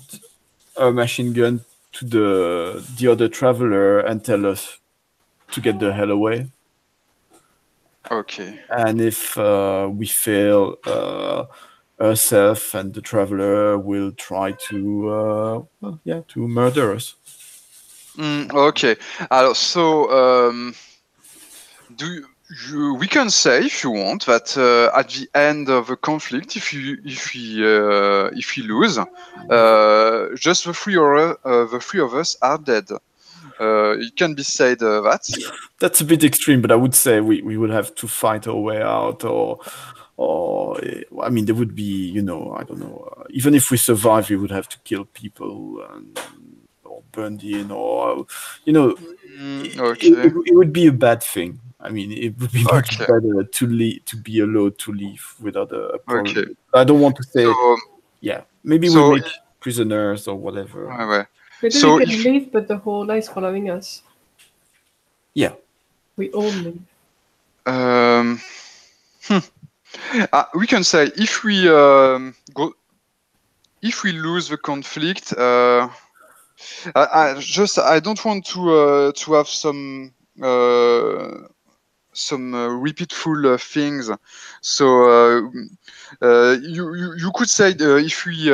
Speaker 2: a machine gun to the other traveler and tell us to get the hell away.
Speaker 1: Okay.
Speaker 2: And if we fail, herself and the traveler will try to murder us.
Speaker 1: Okay. So we can say, if you want, that at the end of the conflict, if we lose, just the three of us are dead. It can be said that.
Speaker 2: That's a bit extreme, but I would say we would have to fight our way out, or I mean, there would be, I don't know. Even if we survive, we would have to kill people or burn the inn, or it would be a bad thing. I mean, it would be much better to be allowed to leave without a problem.
Speaker 1: Okay.
Speaker 2: I don't want to say, maybe we'll make prisoners or whatever.
Speaker 3: Maybe we can leave, but the whole is following us.
Speaker 2: Yeah.
Speaker 3: We all leave.
Speaker 1: We can say if we lose the conflict, I don't want to have some repeatful things. So you could say if we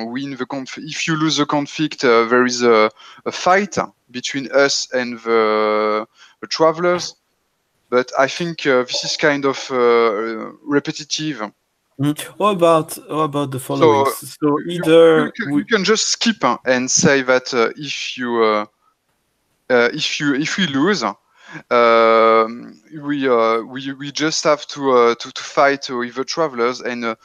Speaker 1: win the conflict, if you lose the conflict, there is a fight between us and the travelers. But I think this is kind of repetitive.
Speaker 2: What about the following? So either
Speaker 1: we can just skip and say that if we lose, we just have to fight with the travelers and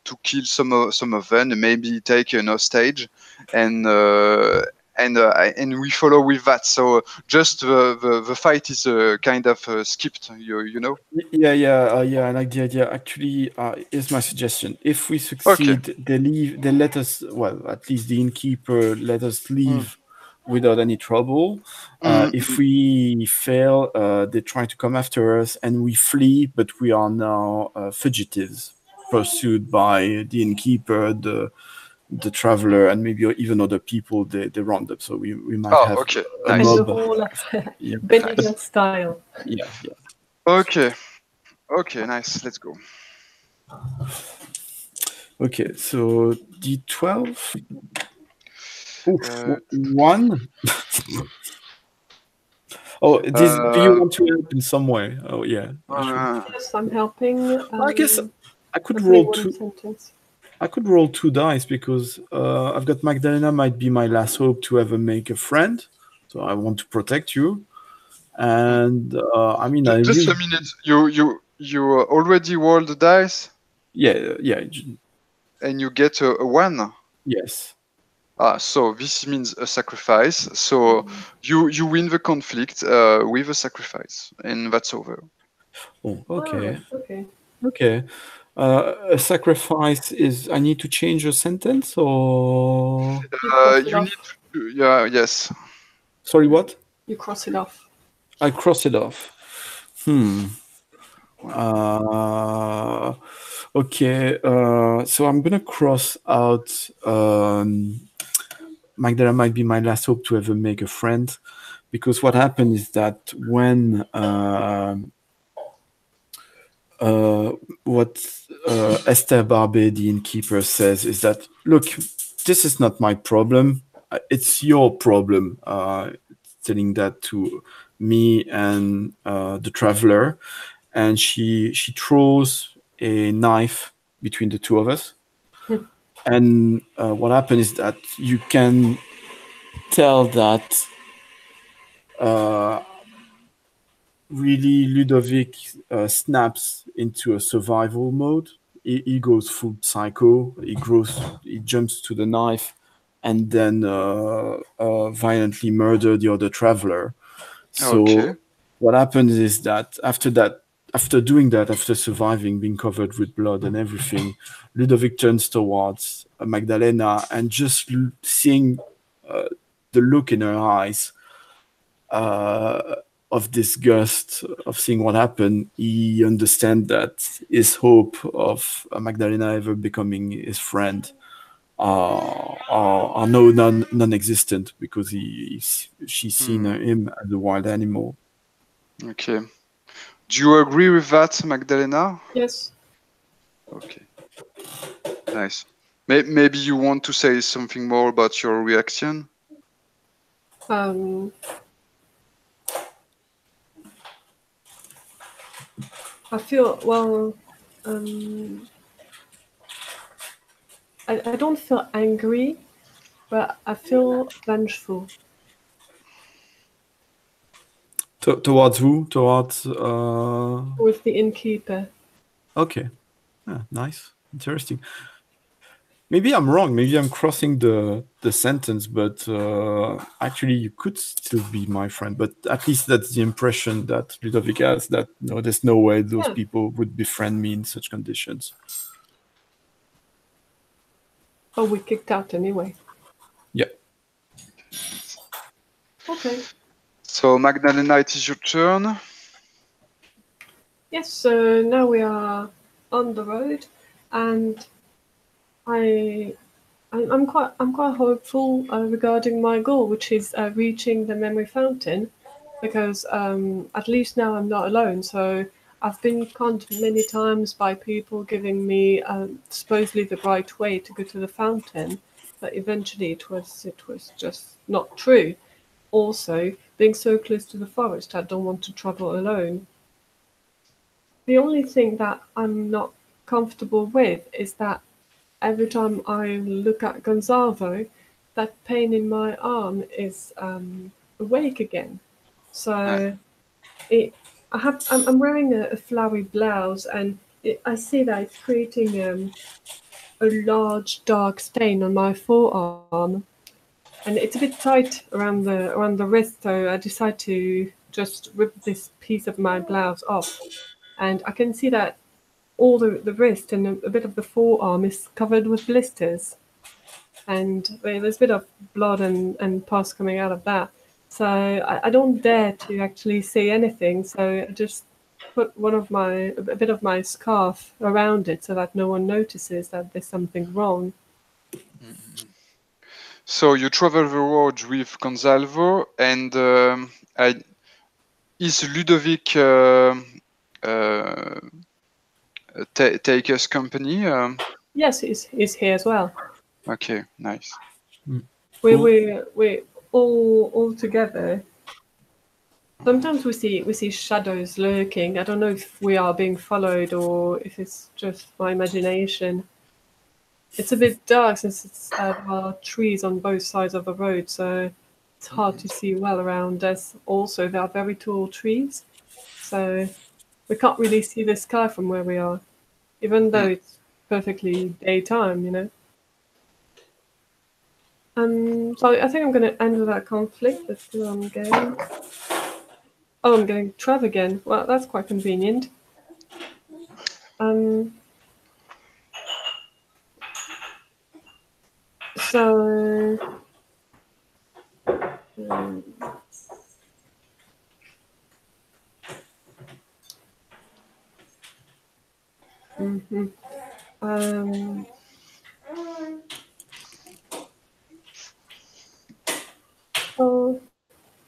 Speaker 1: to kill some of them, and maybe take an hostage, and and we follow with that. So just the fight is kind of skipped, you know.
Speaker 2: Yeah. I like the idea. Actually, here's my suggestion. If we succeed, they leave. They let us. Well, at least the innkeeper let us leave without any trouble. If we fail, they try to come after us, and we flee. But we are now fugitives, pursued by the innkeeper, the traveler, and maybe even other people. They round up. So we might have a
Speaker 3: And
Speaker 2: mob.
Speaker 3: the whole Benedict style.
Speaker 2: Yeah.
Speaker 1: Okay, nice. Let's go.
Speaker 2: Okay, so D12. One. Oh, do you want to help in some way? Oh, yeah.
Speaker 3: Yes, I'm helping.
Speaker 2: I guess I could roll two.
Speaker 3: Sentence.
Speaker 2: I could roll 2 dice because I've got Magdalena might be my last hope to ever make a friend. So I want to protect you. And I mean,
Speaker 1: just a minute. You already rolled the dice?
Speaker 2: Yeah.
Speaker 1: And you get a 1?
Speaker 2: Yes.
Speaker 1: So this means a sacrifice. So you win the conflict with a sacrifice, and that's over.
Speaker 2: Oh, okay.
Speaker 3: Okay.
Speaker 2: A sacrifice is. I need to change a sentence, or
Speaker 1: you need to, yes.
Speaker 2: Sorry, what?
Speaker 3: You cross it off.
Speaker 2: I cross it off. Okay. So I'm gonna cross out. Magdalena might be my last hope to ever make a friend, because what happened is that when what Esther Barbe, the innkeeper, says is that, look, this is not my problem. It's your problem. Telling that to me and the traveler, and she throws a knife between the two of us. And what happened is that you can tell that really Ludovic snaps into a survival mode. He goes full psycho. He jumps to the knife, and then violently murder the other traveler. So what happens is that after doing that, after surviving, being covered with blood and everything, Ludovic turns towards Magdalena, and just seeing the look in her eyes of disgust of seeing what happened, he understands that his hope of Magdalena ever becoming his friend are non-existent, because she's seen him as a wild animal.
Speaker 1: Okay. Do you agree with that, Magdalena?
Speaker 3: Yes.
Speaker 1: Okay. Nice. Maybe you want to say something more about your reaction?
Speaker 3: I feel, well, I don't feel angry, but I feel vengeful.
Speaker 2: Towards who? Towards...
Speaker 3: With the innkeeper.
Speaker 2: Okay. Nice. Interesting. Maybe I'm wrong. Maybe I'm crossing the sentence, but actually you could still be my friend. But at least that's the impression that Ludovic has, that there's no way those people would befriend me in such conditions.
Speaker 3: Oh, we kicked out anyway.
Speaker 2: Yeah.
Speaker 3: Okay.
Speaker 1: So Magdalena, it is your turn.
Speaker 3: Yes, so now we are on the road, and I'm quite hopeful regarding my goal, which is reaching the memory fountain, because at least now I'm not alone. So I've been conned many times by people giving me supposedly the right way to go to the fountain, but eventually it was just not true. Also, being so close to the forest, I don't want to travel alone. The only thing that I'm not comfortable with is that every time I look at Gonzalo, that pain in my arm is awake again. So I'm wearing a flowery blouse, and I see that it's creating a large dark stain on my forearm. and it's a bit tight around the wrist, so I decide to just rip this piece of my blouse off, and I can see that all the wrist and a bit of the forearm is covered with blisters, and there's a bit of blood and pus coming out of that. So I don't dare to actually say anything, so I just put a bit of my scarf around it so that no one notices that there's something wrong.
Speaker 1: So you travel the road with Gonzalvo, and is Ludovic take us company?
Speaker 3: Yes, he's here as well.
Speaker 1: Okay, nice.
Speaker 3: We're all together. Sometimes we see shadows lurking. I don't know if we are being followed or if it's just my imagination. It's a bit dark since there are trees on both sides of the road, so it's hard to see well around us. Also, there are very tall trees, so we can't really see the sky from where we are, even though it's perfectly daytime, you know. So I think I'm going to end that conflict. That's where I'm going. Oh, I'm getting Trev again. Well, that's quite convenient. So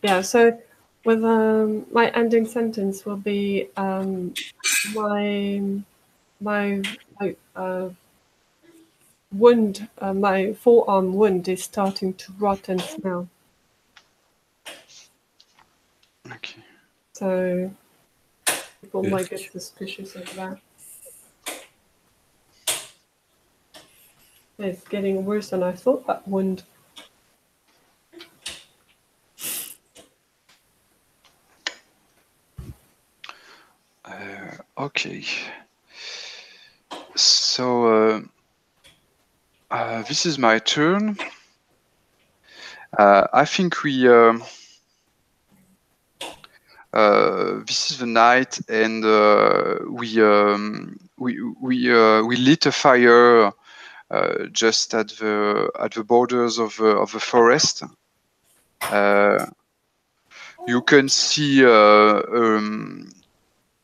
Speaker 3: yeah, so with my ending sentence will be my wound, my forearm wound is starting to rot and smell.
Speaker 1: Okay.
Speaker 3: So people might get suspicious of that. It's getting worse than I thought, that wound.
Speaker 1: Okay. So this is my turn. I think we this is the night, and we lit a fire just at the borders of the forest. You can see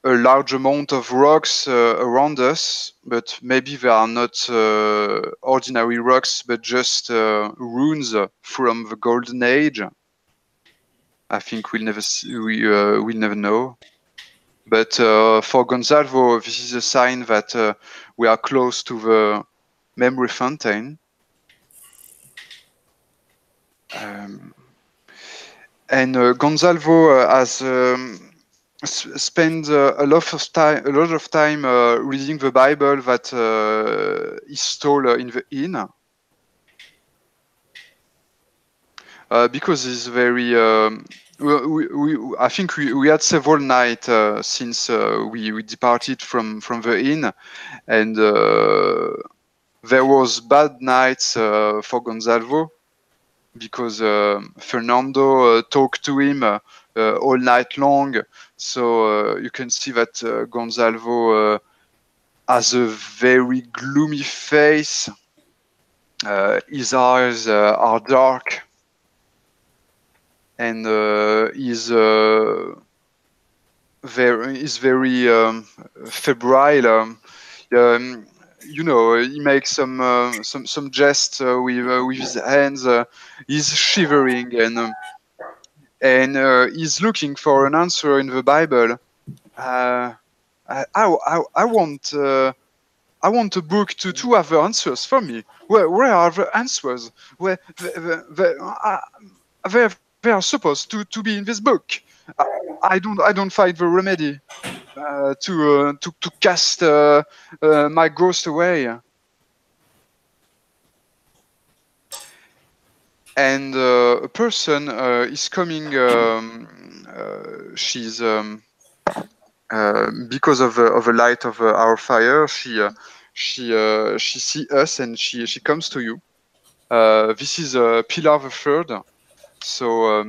Speaker 1: a large amount of rocks around us, but maybe they are not ordinary rocks, but just ruins from the Golden Age. I think we'll never know. But for Gonzalvo, this is a sign that we are close to the memory fountain. And Gonzalvo has spent a lot of time reading the Bible that he stole in the inn, because he's very. I think we had several nights since we departed from the inn, and there was bad nights for Gonzalvo, because Fernando talked to him all night long. So you can see that Gonzalvo has a very gloomy face. His eyes are dark, and he's very febrile. You know, he makes some jests with his hands. He's shivering, and he's looking for an answer in the Bible. I want a book to have the answers for me. Where are the answers? Where they are supposed to be in this book. I don't find the remedy to cast my ghost away. And a person is coming. She's because of the light of our fire. She sees us, and she comes to you. This is Pilar the Third. So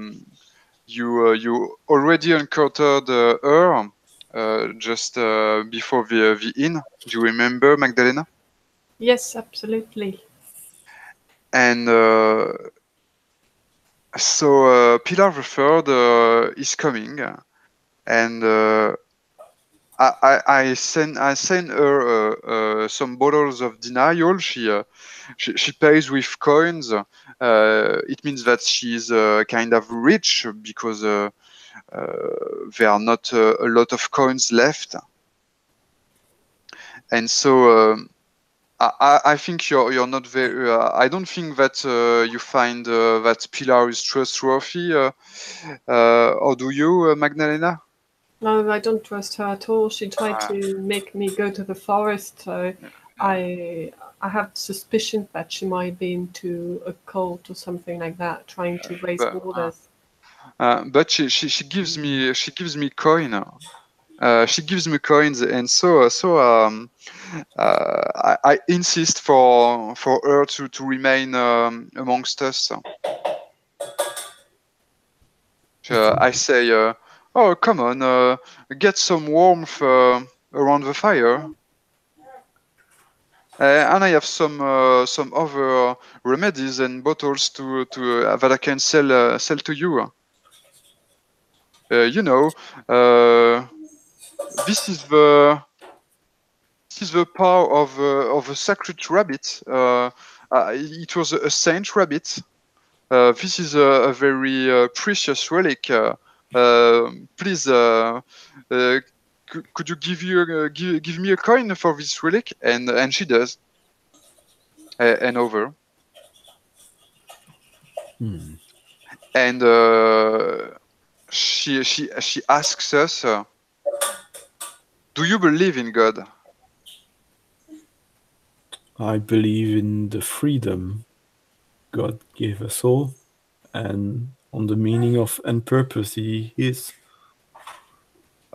Speaker 1: you already encountered her just before the inn. Do you remember, Magdalena?
Speaker 3: Yes, absolutely.
Speaker 1: And so Pilar the Third is coming, and I send her some bottles of denial. She pays with coins. It means that she's kind of rich because there are not a lot of coins left, and so I think you're not very. I don't think that you find that Pilar is trustworthy, or do you, Magdalena?
Speaker 3: No, I don't trust her at all. She tried to make me go to the forest, so I have suspicion that she might be into a cult or something like that, trying to raise orders.
Speaker 1: But she gives me coin. She gives me coins, and so I insist for her to remain amongst us. I say, "Oh, come on, get some warmth around the fire." And I have some other remedies and bottles to that I can sell to you. You know, this is the power of a sacred rabbit. It was a saint rabbit. This is a very precious relic. Please, could you give me a coin for this relic? And she does. And over. And she asks us, "Do you believe in God?"
Speaker 2: I believe in the freedom God gave us all, and on the meaning of and purpose He is.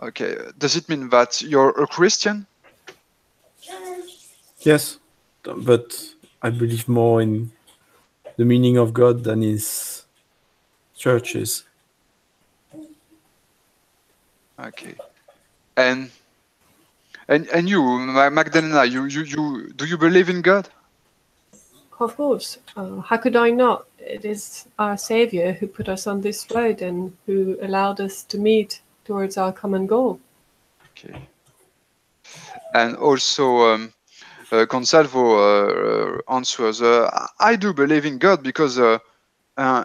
Speaker 1: Okay. Does it mean that you're a Christian?
Speaker 2: Yes, but I believe more in the meaning of God than His churches.
Speaker 1: Okay. And you, Magdalena, you do you believe in God?
Speaker 3: Of course. How could I not? It is our Savior who put us on this road and who allowed us to meet towards our common goal.
Speaker 1: Okay. And also, Consalvo answers, "I do believe in God because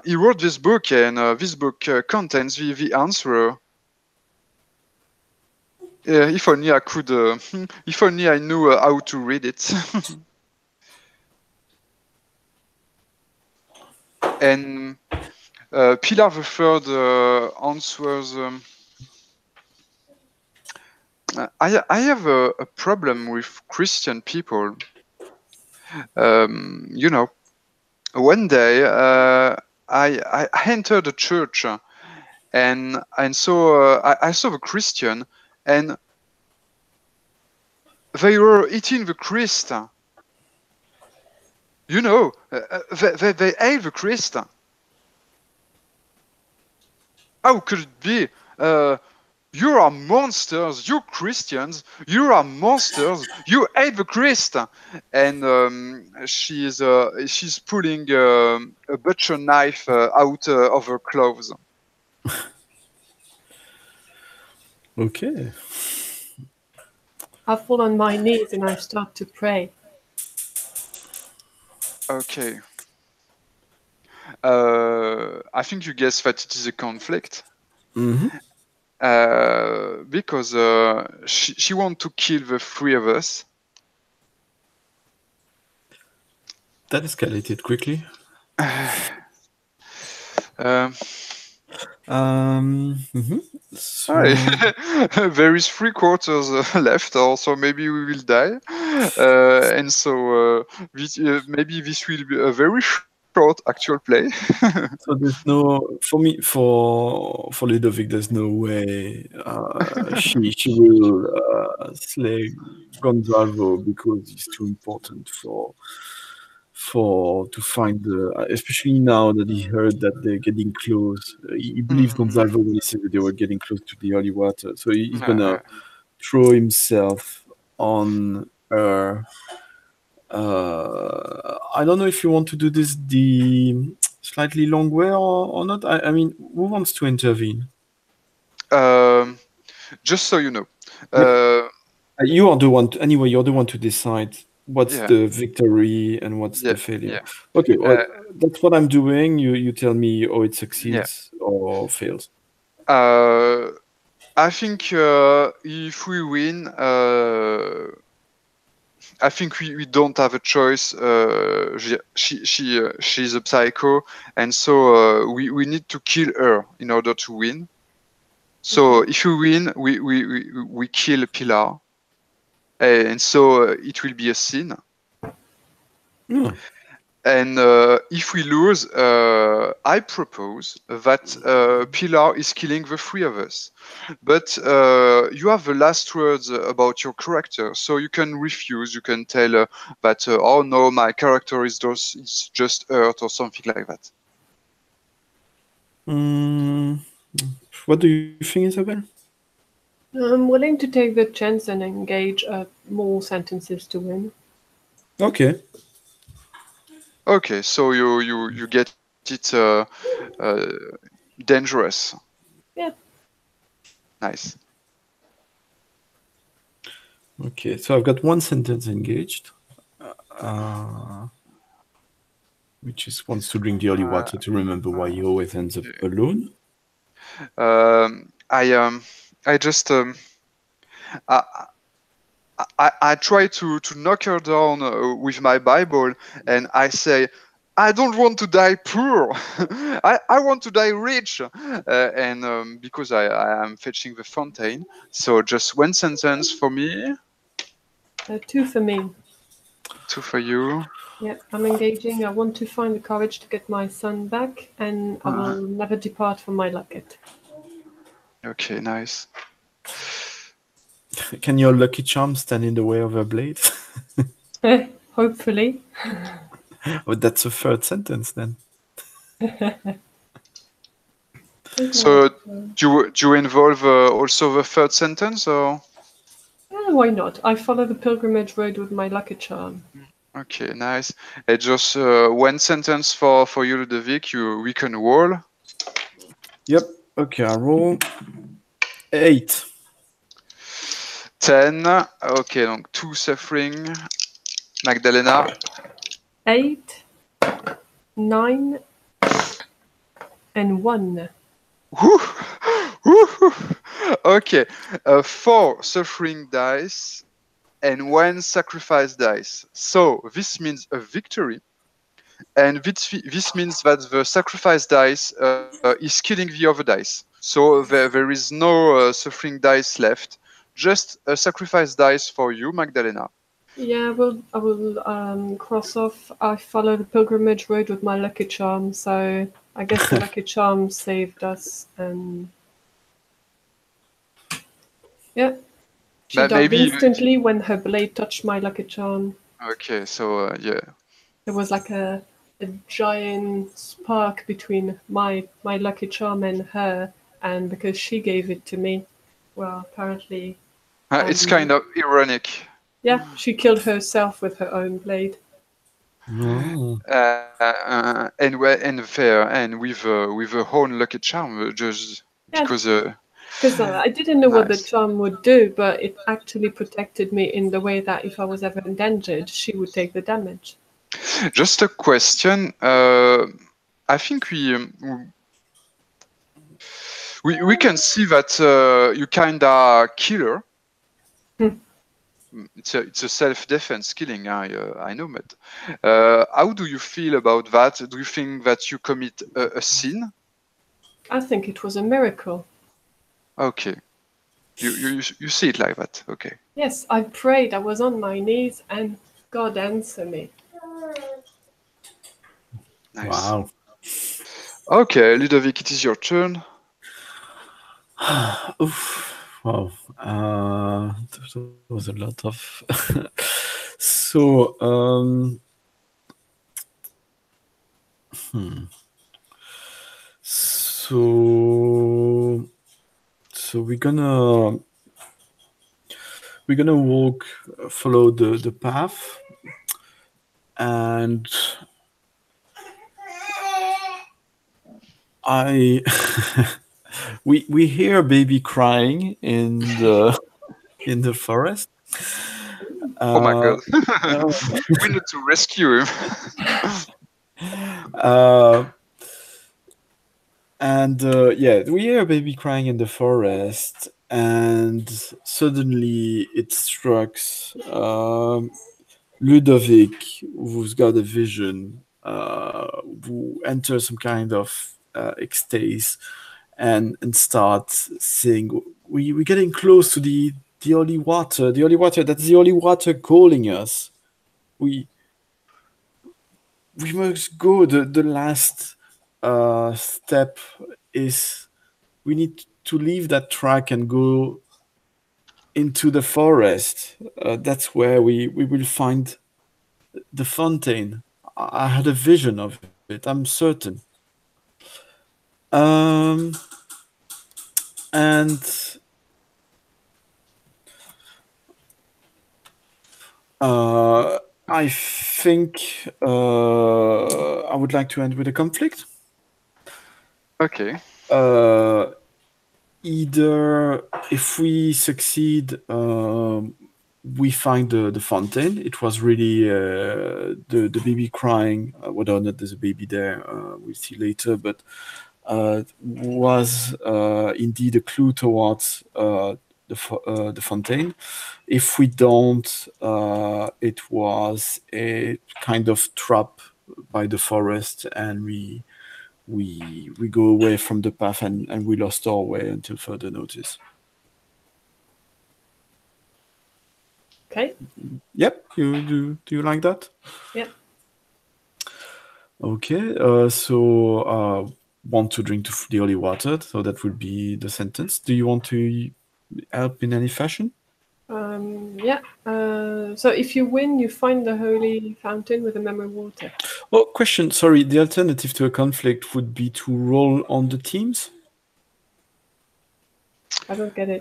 Speaker 1: he wrote this book, and this book contains the answer. If only I could, if only I knew how to read it." And Pilar the Third answers, I have a problem with Christian people. You know, one day I entered a church, and so I saw a Christian, and they were eating the Christ. You know, they ate the Christ. How could it be? You are monsters, you Christians. You are monsters. You ate the Christ. And she's pulling a butcher knife out of her clothes.
Speaker 2: Okay.
Speaker 3: I fall on my knees and I start to pray.
Speaker 1: Okay. I think you guess that it is a conflict.
Speaker 2: Mm-hmm.
Speaker 1: Because she wants to kill the three of us.
Speaker 2: That escalated quickly. Mm-hmm. So...
Speaker 1: There is 3/4 left, or so maybe we will die, and so maybe this will be a very short actual play.
Speaker 2: So there's no, for me, for Ludovic, there's no way she will slay Gonzalo because he's too important for to find especially now that he heard that they're getting close. He believed Gonzalo when he said that they were getting close to the holy water, so he's gonna throw himself on her. I don't know if you want to do this the slightly long way or not. I mean, who wants to intervene?
Speaker 1: Just so you know,
Speaker 2: you are the one. Anyway, you're the one to decide what's the victory and what's the failure. Okay, well, that's what I'm doing. You tell me how it succeeds or fails.
Speaker 1: I think if we win, I think we don't have a choice. She's a psycho, and so we need to kill her in order to win. So if we win, we kill Pilar, and so it will be a sin. And if we lose, I propose that Pilar is killing the three of us. But you have the last words about your character, so you can refuse. You can tell that, oh no, my character is just hurt or something like that.
Speaker 2: What do you think, Isabelle?
Speaker 3: I'm willing to take the chance and engage more sentences to win.
Speaker 2: Okay.
Speaker 1: Okay, so you get it dangerous.
Speaker 3: Yeah.
Speaker 1: Nice.
Speaker 2: Okay, so I've got one sentence engaged, which is wants to drink the holy water to remember why he always ends up alone.
Speaker 1: I try to knock her down with my Bible, and I say, I don't want to die poor. I want to die rich. And because I am fetching the fountain, so just one sentence for me.
Speaker 3: 2 for me.
Speaker 1: 2 for you.
Speaker 3: Yeah, I'm engaging. I want to find the courage to get my son back, and I will never depart from my locket.
Speaker 1: Okay, nice.
Speaker 2: Can your lucky charm stand in the way of her blade?
Speaker 3: Hopefully.
Speaker 2: But that's a third sentence then.
Speaker 1: So do you involve also the third sentence, or?
Speaker 3: Why not? I follow the pilgrimage road with my lucky charm.
Speaker 1: Okay, nice. Just one sentence for you, Ludovic. We can roll.
Speaker 2: Yep. Okay, I roll 8.
Speaker 1: 10. Okay, donc 2 suffering. Magdalena.
Speaker 3: 8, 9, and 1.
Speaker 1: Okay, 4 suffering dice and 1 sacrifice dice. So this means a victory, and this means that the sacrifice dice is killing the other dice. So there is no suffering dice left, just a sacrifice dice for you, Magdalena.
Speaker 3: Yeah, I will cross off. I follow the pilgrimage road with my lucky charm, so I guess the lucky charm saved us. And yeah, she died instantly when her blade touched my lucky charm.
Speaker 1: Okay, so yeah.
Speaker 3: There was like a giant spark between my lucky charm and her, and because she gave it to me, well, apparently...
Speaker 1: it's kind of ironic.
Speaker 3: Yeah, she killed herself with her own blade.
Speaker 2: Oh.
Speaker 1: And fair, and with her own lucky charm, just because.
Speaker 3: Because I didn't know what the charm would do, but it actually protected me in the way that if I was ever endangered, she would take the damage.
Speaker 1: Just a question. I think we can see that you kinda kill her. It's a self-defense killing. I know, but how do you feel about that? Do you think that you commit a sin?
Speaker 3: I think it was a miracle.
Speaker 1: Okay, you see it like that. Okay.
Speaker 3: Yes, I prayed. I was on my knees, and God answered me.
Speaker 1: Nice.
Speaker 2: Wow.
Speaker 1: Okay, Ludovic, it is your turn.
Speaker 2: Oof. Wow. There was a lot of... So, So we're gonna walk, follow the path, and we hear a baby crying in the forest.
Speaker 1: Oh my god. We need to rescue him.
Speaker 2: And we hear a baby crying in the forest, and suddenly it strikes Ludovic, who's got a vision, who enters some kind of ecstasy and starts saying, we're getting close to the holy water, that's the holy water calling us. We must go. The last step is we need to leave that track and go into the forest. That's where we will find the fountain. I had a vision of it, I'm certain. And I think I would like to end with a conflict.
Speaker 1: Okay.
Speaker 2: Either if we succeed, we find the fountain. It was really the baby crying. Whether or not there's a baby there, we'll see later. But was indeed a clue towards the fountain. If we don't, it was a kind of trap by the forest, and we go away from the path, and we lost our way until further notice.
Speaker 3: Okay.
Speaker 2: Yep. Do you like that?
Speaker 3: Yep.
Speaker 2: Okay. So want to drink the holy water, so that would be the sentence. Do you want to help in any fashion?
Speaker 3: Yeah. So if you win, you find the holy fountain with the memory water.
Speaker 2: Oh, question. Sorry. The alternative to a conflict would be to roll on the teams.
Speaker 3: I don't get it.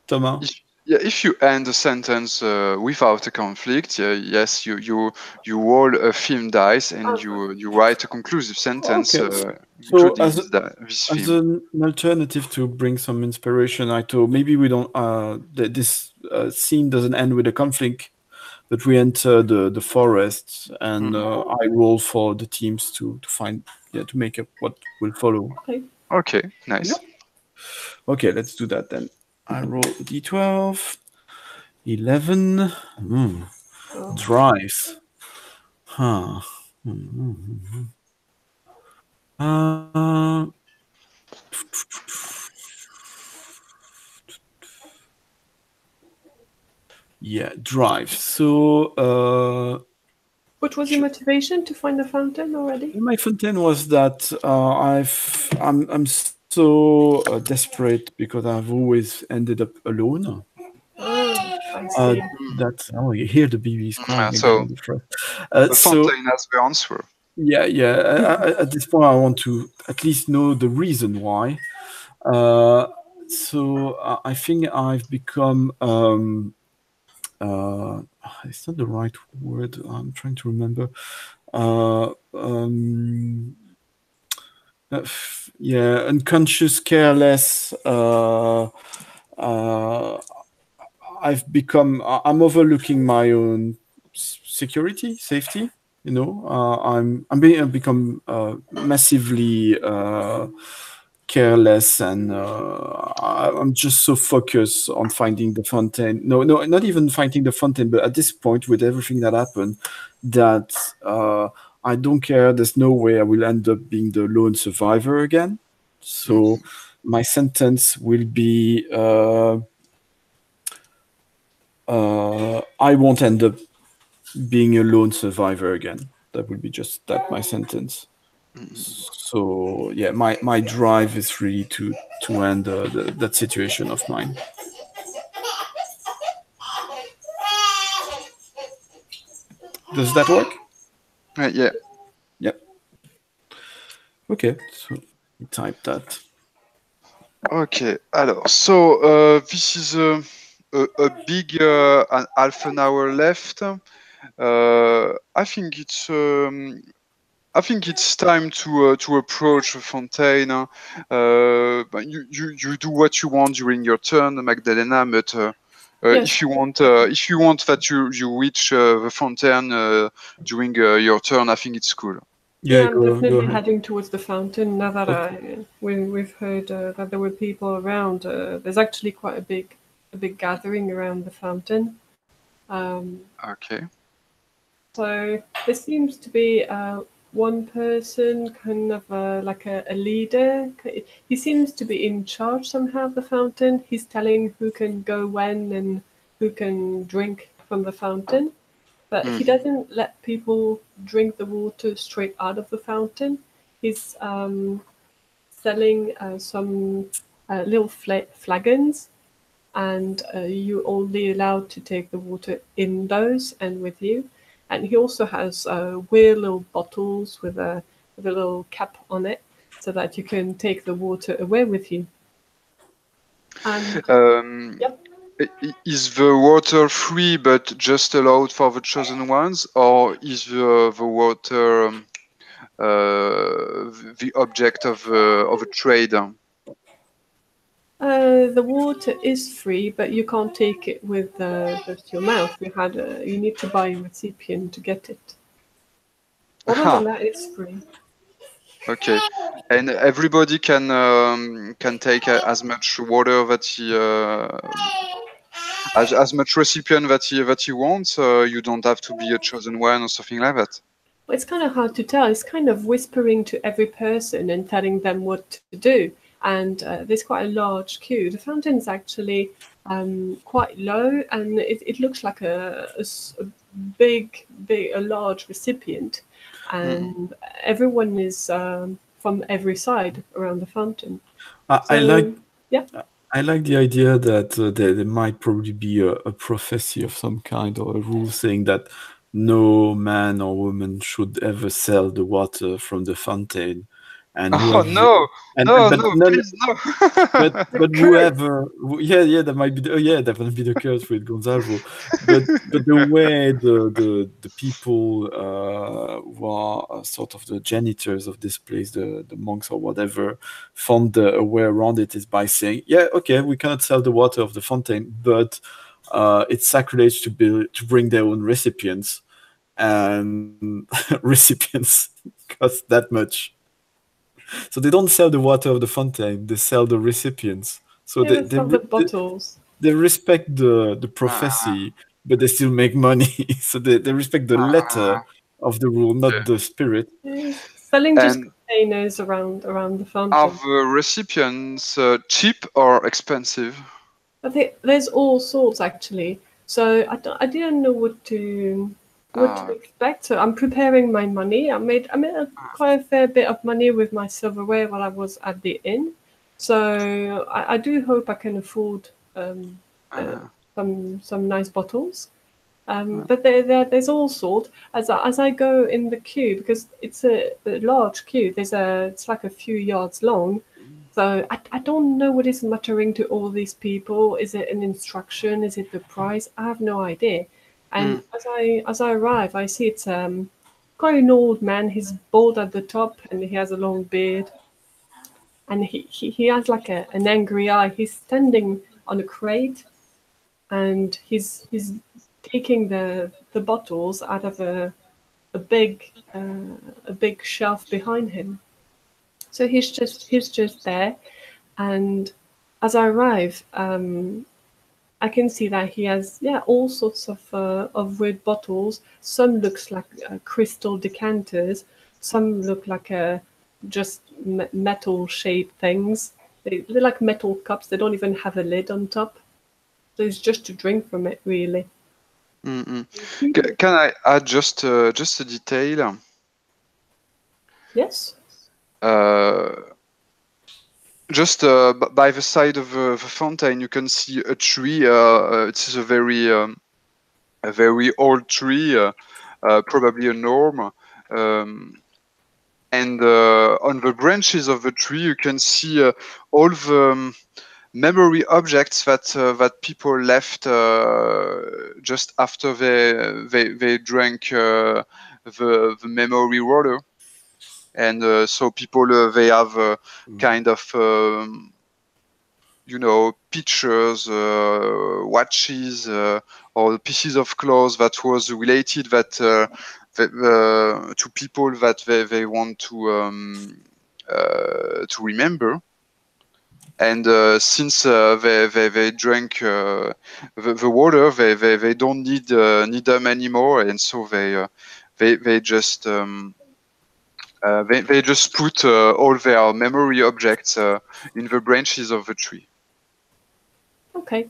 Speaker 2: Thomas?
Speaker 1: If you end a sentence without a conflict, yes, you roll a film dice and you write a conclusive sentence, including this
Speaker 2: as
Speaker 1: theme.
Speaker 2: an alternative to bring some inspiration, I thought maybe we don't. This scene doesn't end with a conflict, but we enter the forest, and I roll for the teams to find, to make up what will follow.
Speaker 1: Okay, nice.
Speaker 2: Yep. Okay, let's do that then. I roll d12, 11. Drives. Huh. Yeah, drive. So.
Speaker 3: What was your motivation to find the fountain already?
Speaker 2: My fountain was that I'm so desperate because I've always ended up alone.
Speaker 3: I see.
Speaker 2: You hear the babies crying
Speaker 1: so
Speaker 2: again.
Speaker 1: the fountain has the answer.
Speaker 2: Yeah. At this point, I want to at least know the reason why. So I think I've become. It's not the right word. I'm trying to remember. Unconscious, careless. I've become. I'm overlooking my own safety. You know, I've become massively careless, and I'm just so focused on finding the fountain. No, not even finding the fountain, but at this point, with everything that happened, that I don't care. There's no way I will end up being the lone survivor again. So my sentence will be I won't end up being a lone survivor again. That would be just that, my sentence. So yeah, my drive is really to end that situation of mine. Does that work?
Speaker 1: Yeah.
Speaker 2: Yep. Okay, so we type that.
Speaker 1: Okay, alors, so this is a big half an hour left. I think it's time to approach the fountain. But you do what you want during your turn, Magdalena. But
Speaker 3: Yes.
Speaker 1: if you want that you reach the fountain during your turn, I think it's cool.
Speaker 3: Yeah, I'm
Speaker 2: go
Speaker 3: definitely
Speaker 2: ahead.
Speaker 3: heading towards the fountain now that we've heard that there were people around. There's actually quite a big gathering around the fountain.
Speaker 1: Okay.
Speaker 3: So there seems to be one person, kind of like a leader. He seems to be in charge somehow of the fountain. He's telling who can go when and who can drink from the fountain. But he doesn't let people drink the water straight out of the fountain. He's selling some little flagons, and you're only allowed to take the water in those and with you. And he also has weird little bottles with a little cap on it, so that you can take the water away with you. And yep.
Speaker 1: Is the water free but just allowed for the chosen ones, or is the water the object of a trade?
Speaker 3: The water is free, but you can't take it with just your mouth. You need to buy a recipient to get it. Other than that, it's free.
Speaker 1: Okay, and everybody can take as much water that he as much recipient that he wants. You don't have to be a chosen one or something like that.
Speaker 3: Well, it's kind of hard to tell. It's kind of whispering to every person and telling them what to do. And there's quite a large queue. The fountain's actually quite low, and it looks like a large recipient. And everyone is from every side around the fountain.
Speaker 2: I like
Speaker 3: Yeah.
Speaker 2: I like the idea that there might probably be a prophecy of some kind or a rule saying that no man or woman should ever sell the water from the fountain, and whoever,
Speaker 1: No,
Speaker 2: and
Speaker 1: no,
Speaker 2: but
Speaker 1: no,
Speaker 2: none,
Speaker 1: please, no.
Speaker 2: but whoever, yeah, that might be that might be the curse with Gonzalo. But the way the people who are sort of the janitors of this place, the monks or whatever, found a way around it is by saying, yeah, okay, we cannot sell the water of the fountain, but it's sacrilege to bring their own recipients, and recipients cost that much. So they don't sell the water of the fountain; they sell the recipients. So
Speaker 3: Yeah, that's not the bottles.
Speaker 2: they respect the prophecy, but they still make money. So they respect the letter of the rule, not the spirit.
Speaker 3: Selling just containers around the fountain.
Speaker 1: Are the recipients cheap or expensive?
Speaker 3: I think there's all sorts actually. So I didn't know what to expect. So I'm preparing my money. I made quite a fair bit of money with my silverware while I was at the inn. So I do hope I can afford some nice bottles. But there's all sorts. As I go in the queue, because it's a large queue. It's like a few yards long. So I don't know what is muttering to all these people. Is it an instruction? Is it the price? I have no idea. And as I arrive, I see it's quite an old man. He's bald at the top and he has a long beard. And he has like an angry eye. He's standing on a crate, and he's taking the bottles out of a big shelf behind him. So he's just there, and as I arrive, I can see that he has all sorts of weird bottles. Some looks like crystal decanters. Some look like just metal shaped things. They're like metal cups. They don't even have a lid on top. So it's just to drink from it, really.
Speaker 1: Can I add just a detail?
Speaker 3: Yes.
Speaker 1: Just by the side of the fountain, you can see a tree. It's a very old tree, probably an orm. And on the branches of the tree, you can see all the memory objects that people left just after they drank the memory water. And so people they have kind of pictures, watches, or pieces of clothes that was related to people that they want to remember. And since they drank the water, they don't need them anymore, and so they just they just put all their memory objects in the branches of the tree.
Speaker 3: Okay.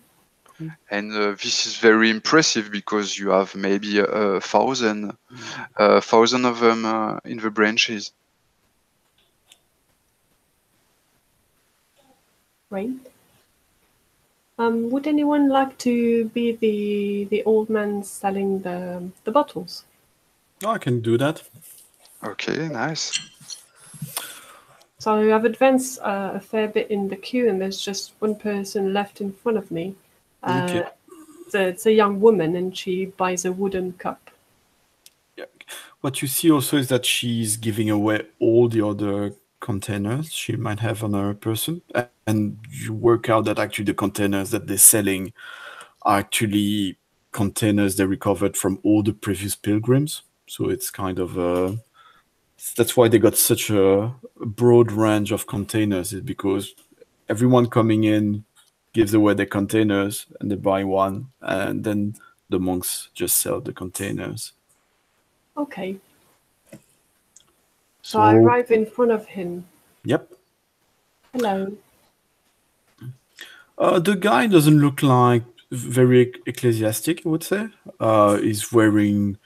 Speaker 1: And this is very impressive because you have maybe 1,000 of them in the branches.
Speaker 3: Great. Would anyone like to be the old man selling the bottles?
Speaker 2: Oh, I can do that.
Speaker 1: Okay, nice.
Speaker 3: So I've advanced a fair bit in the queue, and there's just one person left in front of me.
Speaker 2: Okay.
Speaker 3: It's a young woman, and she buys a wooden cup.
Speaker 2: What you see also is that she's giving away all the other containers she might have on her person, and you work out that actually the containers that they're selling are actually containers they recovered from all the previous pilgrims. So it's kind of that's why they got such a broad range of containers, is because everyone coming in gives away their containers and they buy one, and then the monks just sell the containers.
Speaker 3: Okay. So I arrive in front of him.
Speaker 2: Yep.
Speaker 3: Hello.
Speaker 2: The guy doesn't look like very ecclesiastic, I would say. He's wearing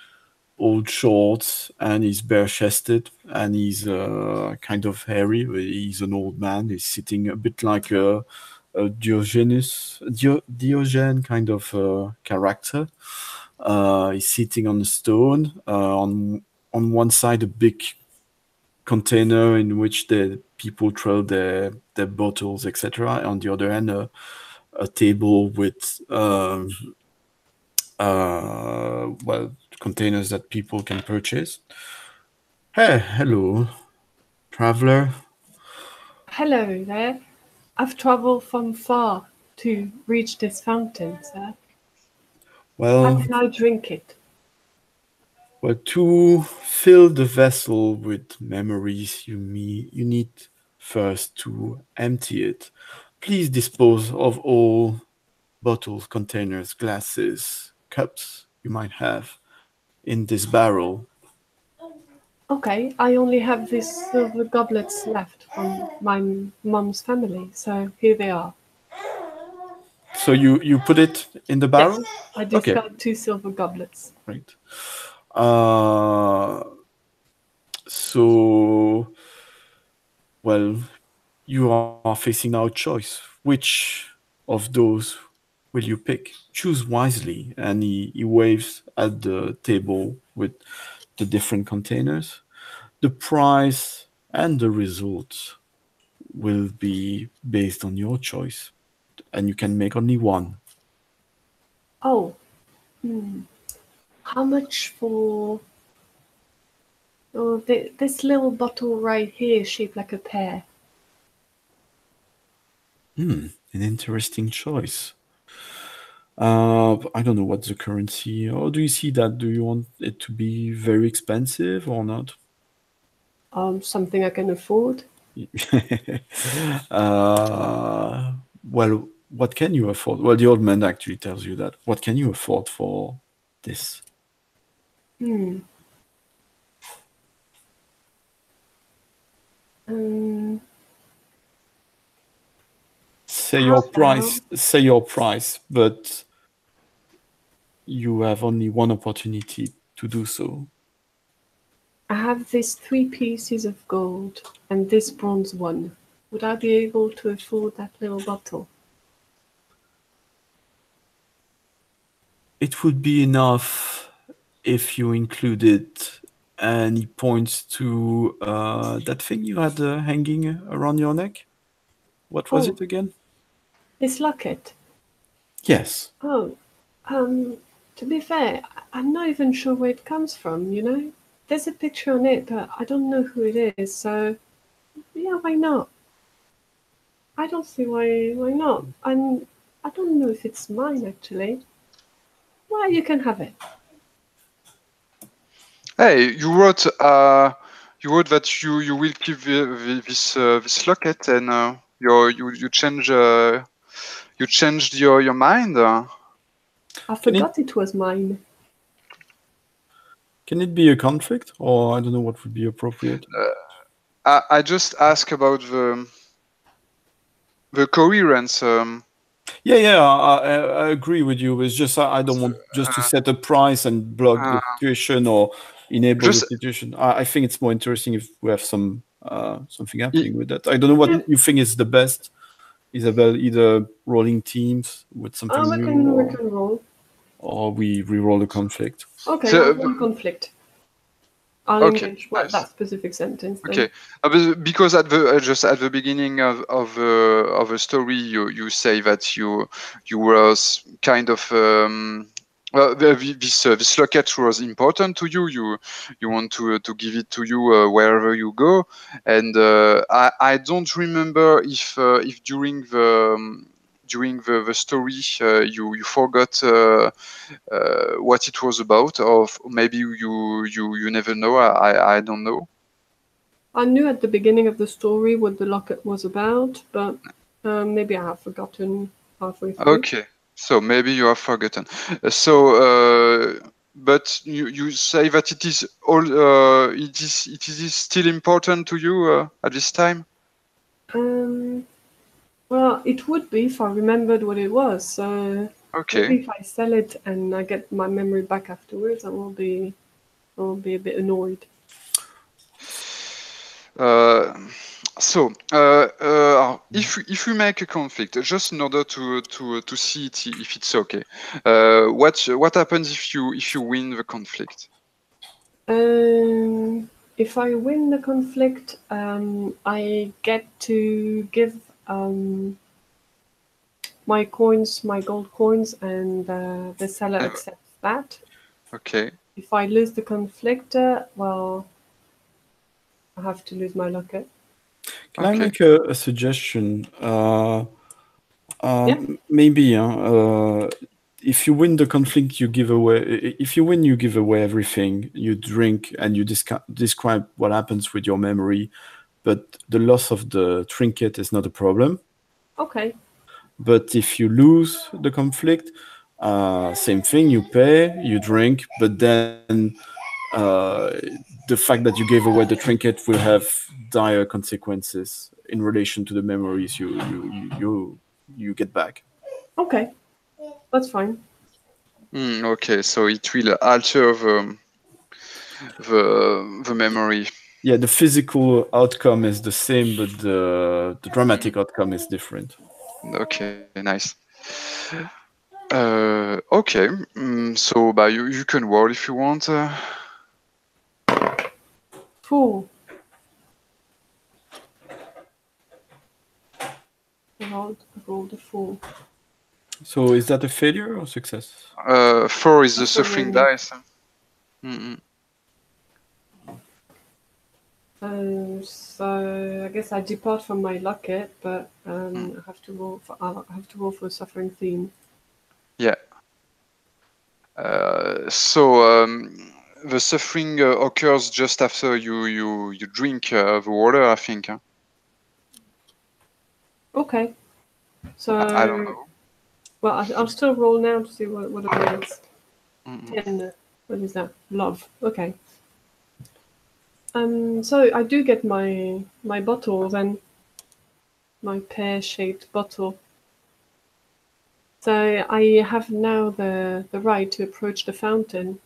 Speaker 2: old shorts and he's bare-chested and he's kind of hairy. He's an old man. He's sitting a bit like a Diogen kind of character. He's sitting on a stone. On one side, a big container in which the people throw their bottles, etc. On the other hand, a table with containers that people can purchase. Hey, hello, traveler.
Speaker 3: Hello there. I've traveled from far to reach this fountain, sir.
Speaker 2: Well,
Speaker 3: how can I drink it?
Speaker 2: Well, to fill the vessel with memories, you need first to empty it. Please dispose of all bottles, containers, glasses, cups you might have in this barrel.
Speaker 3: Okay, I only have these silver goblets left from my mum's family, so here they are.
Speaker 2: So you put it in the barrel?
Speaker 3: Yes, I discard 2 silver goblets.
Speaker 2: Right. So, well, you are facing now a choice. Which of those will you pick? Choose wisely. And he waves at the table with the different containers. The price and the results will be based on your choice. And you can make only one.
Speaker 3: Oh. How much for this little bottle right here shaped like a pear?
Speaker 2: An interesting choice. I don't know what's the currency. Or do you see that? Do you want it to be very expensive or not?
Speaker 3: Something I can afford.
Speaker 2: Well, what can you afford? Well, the old man actually tells you that. What can you afford for this? Say your price, but you have only one opportunity to do so.
Speaker 3: I have these 3 pieces of gold and this bronze one. Would I be able to afford that little bottle?
Speaker 2: It would be enough if you included and he points to that thing you had hanging around your neck. What was it again?
Speaker 3: This locket.
Speaker 2: Yes.
Speaker 3: Oh, to be fair, I'm not even sure where it comes from, you know? There's a picture on it, but I don't know who it is, so yeah, why not? I don't see why not. And I don't know if it's mine, actually. Well, you can have it.
Speaker 1: Hey, you wrote that you will keep this locket, and you changed your mind.
Speaker 3: I forgot it was mine.
Speaker 2: Can it be a conflict, or I don't know what would be appropriate?
Speaker 1: I just ask about the coherence.
Speaker 2: Yeah, I agree with you. It's just I don't want just to set a price and block the situation or enable the situation. I think it's more interesting if we have something happening with that. I don't know what you think is the best, Isabelle. Either rolling teams with something new,
Speaker 3: we can roll.
Speaker 2: Or we re-roll the conflict.
Speaker 3: Okay, I'll roll conflict. I'll engage that specific sentence. Then.
Speaker 1: Okay, because at the beginning of the story, you say that you were kind of this locket was important to you. You want to give it to you wherever you go, and I don't remember if during the story you forgot what it was about, or maybe you never know. I don't know.
Speaker 3: I knew at the beginning of the story what the locket was about, but maybe I have forgotten halfway through.
Speaker 1: Okay, so maybe you have forgotten. But you say that it is all. It is still important to you at this time.
Speaker 3: Well, it would be if I remembered what it was. So maybe if I sell it and I get my memory back afterwards, I will be a bit annoyed.
Speaker 1: If we make a conflict, just in order to see it, if it's okay, what happens if you win the conflict?
Speaker 3: If I win the conflict, I get to give my gold coins, and the seller accepts that.
Speaker 1: Okay.
Speaker 3: If I lose the conflict, well, I have to lose my locket.
Speaker 2: Can I make a suggestion? Maybe if you win the conflict, you give away. If you win, you give away everything. You drink and you describe what happens with your memory, but the loss of the trinket is not a problem.
Speaker 3: Okay.
Speaker 2: But if you lose the conflict, same thing. You pay, you drink, but then the fact that you gave away the trinket will have dire consequences in relation to the memories you get back.
Speaker 3: Okay, that's fine.
Speaker 1: Okay, so it will alter the memory.
Speaker 2: Yeah, the physical outcome is the same, but the dramatic outcome is different.
Speaker 1: Okay, nice. Okay, so you can roll if you want.
Speaker 3: 4. I rolled a 4.
Speaker 2: So is that a failure or success?
Speaker 1: 4 is the suffering dice.
Speaker 3: So I guess I depart from my locket, but I have to roll for a suffering theme.
Speaker 1: Yeah. So the suffering occurs just after you drink the water, I think.
Speaker 3: Okay. So
Speaker 1: I don't know.
Speaker 3: Well, I'll still roll now to see what it is. 10. What is that? Love. Okay. So I do get my bottle then, my pear-shaped bottle. So I have now the right to approach the fountain.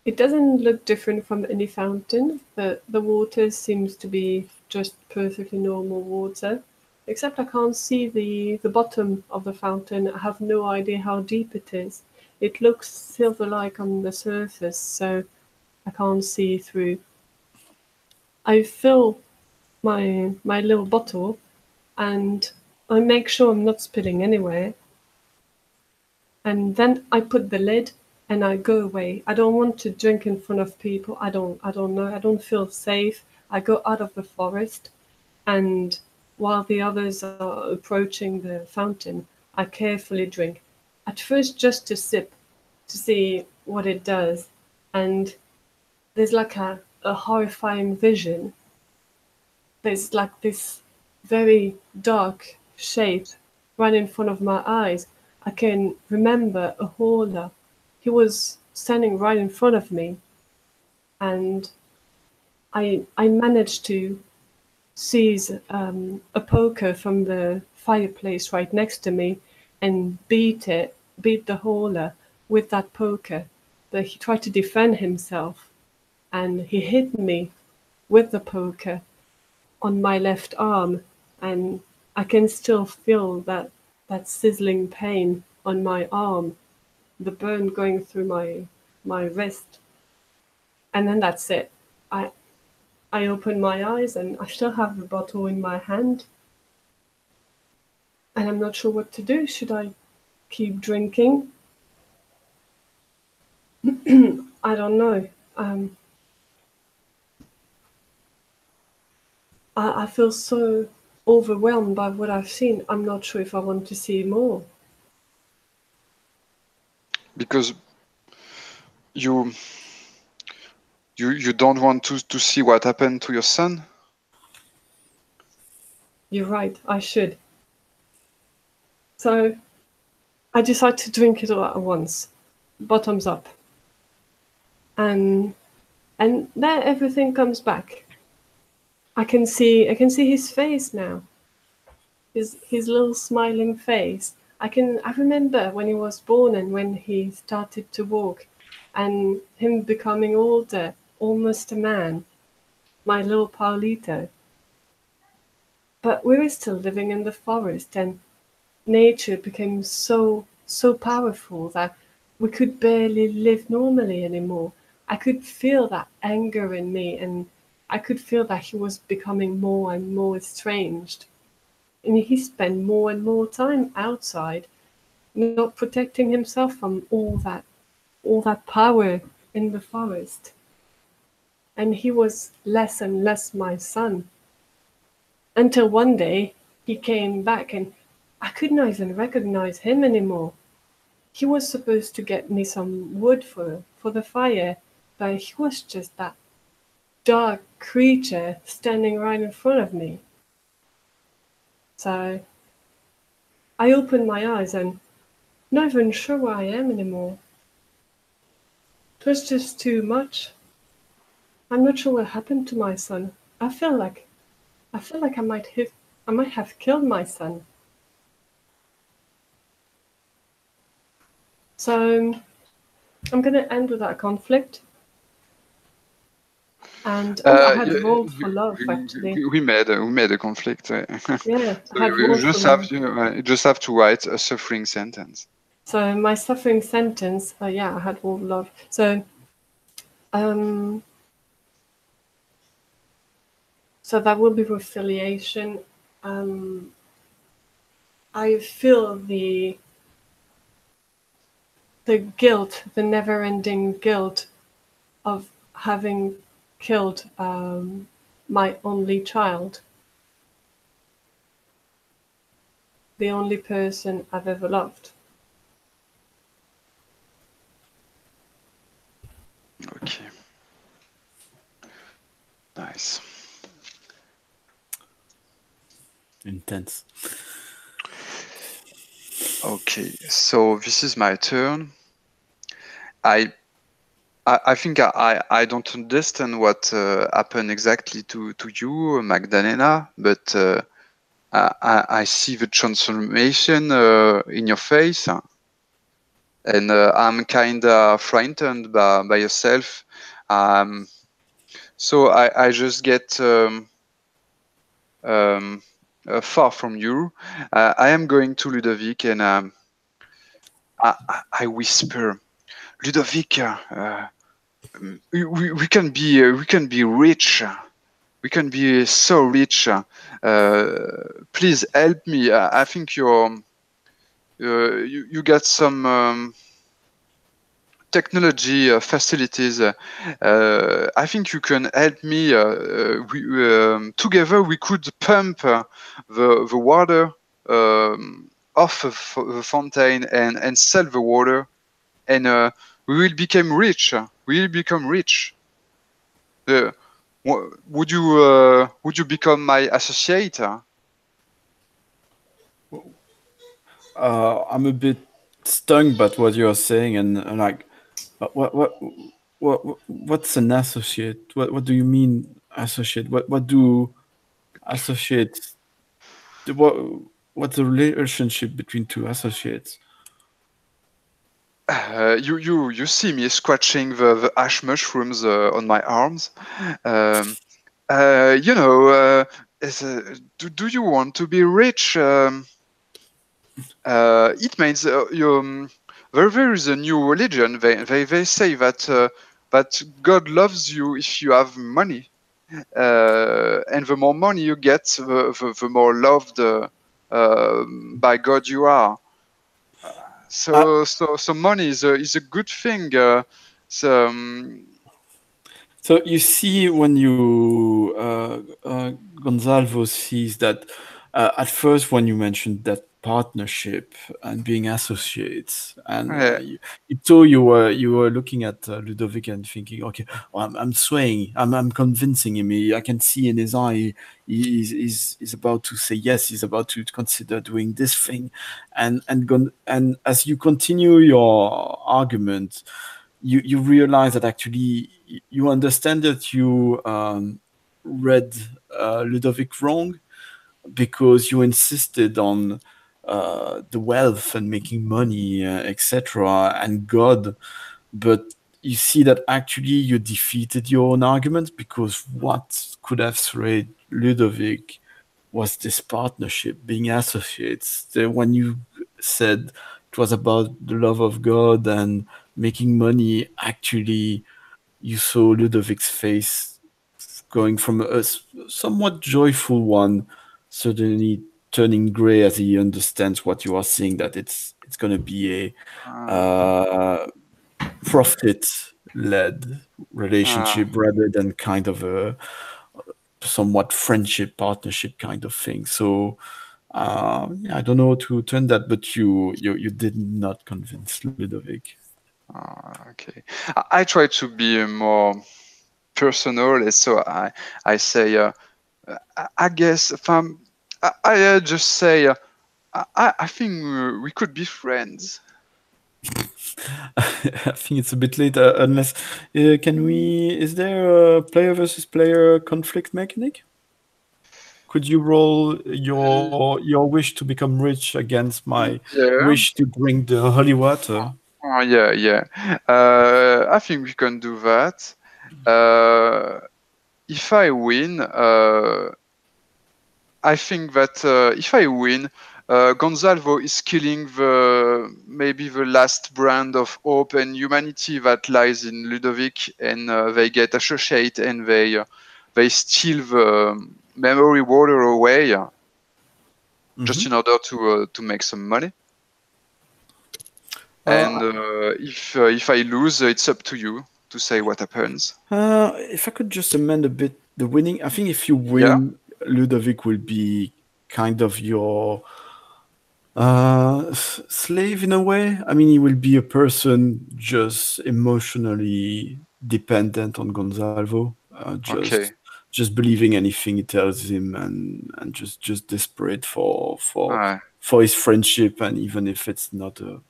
Speaker 3: It doesn't look different from any fountain, but the water seems to be just perfectly normal water. Except I can't see the bottom of the fountain. I have no idea how deep it is. It looks silver-like on the surface, so I can't see through. I fill my little bottle, and I make sure I'm not spilling anywhere. And then I put the lid and I go away. I don't want to drink in front of people. I don't know. I don't feel safe. I go out of the forest, and while the others are approaching the fountain, I carefully drink. At first just to sip, to see what it does. And there's like a horrifying vision. There's like this very dark shape right in front of my eyes. I can remember a hauler. He was standing right in front of me, and I managed to seize a poker from the fireplace right next to me and beat the hauler with that poker. But he tried to defend himself, and he hit me with the poker on my left arm, and I can still feel that sizzling pain on my arm, the burn going through my wrist. And then that's it. I open my eyes and I still have the bottle in my hand, and I'm not sure what to do. Should I keep drinking? I don't know. I feel so overwhelmed by what I've seen. I'm not sure if I want to see more.
Speaker 1: Because you don't want to see what happened to your son?
Speaker 3: You're right, I should. So I decide to drink it all at once, bottoms up. And there everything comes back. I can see his face now. His little smiling face. I remember when he was born and when he started to walk, and him becoming older, almost a man. My little Paulito. But we were still living in the forest, and nature became so powerful that we could barely live normally anymore. I could feel that anger in me, and I could feel that he was becoming more and more estranged. And he spent more and more time outside, not protecting himself from all that power in the forest. And he was less and less my son. Until one day he came back and I could not even recognize him anymore. He was supposed to get me some wood for the fire, but he was just that dark creature standing right in front of me. So I opened my eyes and not even sure where I am anymore. It was just too much. I'm not sure what happened to my son. I feel like I might have killed my son. So I'm going to end with that conflict. And I had rolled for love, actually.
Speaker 1: We made a conflict.
Speaker 3: Yeah,
Speaker 1: So
Speaker 3: I had rolled for love.
Speaker 1: you just have to write a suffering sentence.
Speaker 3: So my suffering sentence, I had rolled love. So, so that will be with filiation. I feel the guilt, the never-ending guilt of having killed my only child, the only person I've ever loved.
Speaker 1: Okay. Nice.
Speaker 2: Intense.
Speaker 1: Okay, so this is my turn. I think I don't understand what happened exactly to you, Magdalena, but I see the transformation in your face, and I'm kind of frightened by yourself. So I just get far from you. I am going to Ludovic, and I whisper, Ludovic, we can be rich. We can be so rich. Please help me. I think you got some technology facilities. I think you can help me. Together we could pump the water off the fountain and sell the water, and we will become rich. We will become rich. Would you become my associate?
Speaker 2: I'm a bit stung by what you're saying, and like, what's an associate? What do you mean associate? What do associates? What what's the relationship between two associates?
Speaker 1: You see me scratching the ash mushrooms on my arms. Um, you know, do you want to be rich? It means there is a new religion. They say that God loves you if you have money, and the more money you get, the more loved by God you are. So money is a good thing. So,
Speaker 2: So you see, when you Gonzalo sees that at first when you mentioned that partnership and being associates, and
Speaker 1: yeah,
Speaker 2: you thought you were looking at Ludovic and thinking, okay, well, I'm swaying, I'm convincing him. I can see in his eye he's about to say yes. He's about to consider doing this thing, and as you continue your argument, you realize that actually you understand that you read Ludovic wrong, because you insisted on the wealth and making money, etc., and God, but you see that actually you defeated your own argument, because what could have swayed Ludovic was this partnership, being associates. When you said it was about the love of God and making money, actually you saw Ludovic's face going from a somewhat joyful one, suddenly turning gray as he understands what you are saying, that it's going to be a profit-led relationship rather than kind of a somewhat friendship, partnership kind of thing. So yeah, I don't know how to turn that, but you did not convince Ludovic.
Speaker 1: okay. I try to be more personal, so I say I guess if I just say I think we could be friends.
Speaker 2: I think it's a bit late, unless can we? Is there a player versus player conflict mechanic? Could you roll your wish to become rich against my
Speaker 1: Yeah.
Speaker 2: wish to drink the holy water?
Speaker 1: Oh, yeah. I think we can do that. If I win, I think that if I win, Gonzalo is killing maybe the last brand of hope and humanity that lies in Ludovic, and they get associated and they steal the memory water away just in order to make some money. And if I lose, it's up to you to say what happens.
Speaker 2: If I could just amend a bit the winning, I think if you win, Ludovic will be kind of your slave in a way. I mean, he will be a person just emotionally dependent on Gonzalo,
Speaker 1: Okay.
Speaker 2: just believing anything he tells him, and just desperate for his friendship, and even if it's not a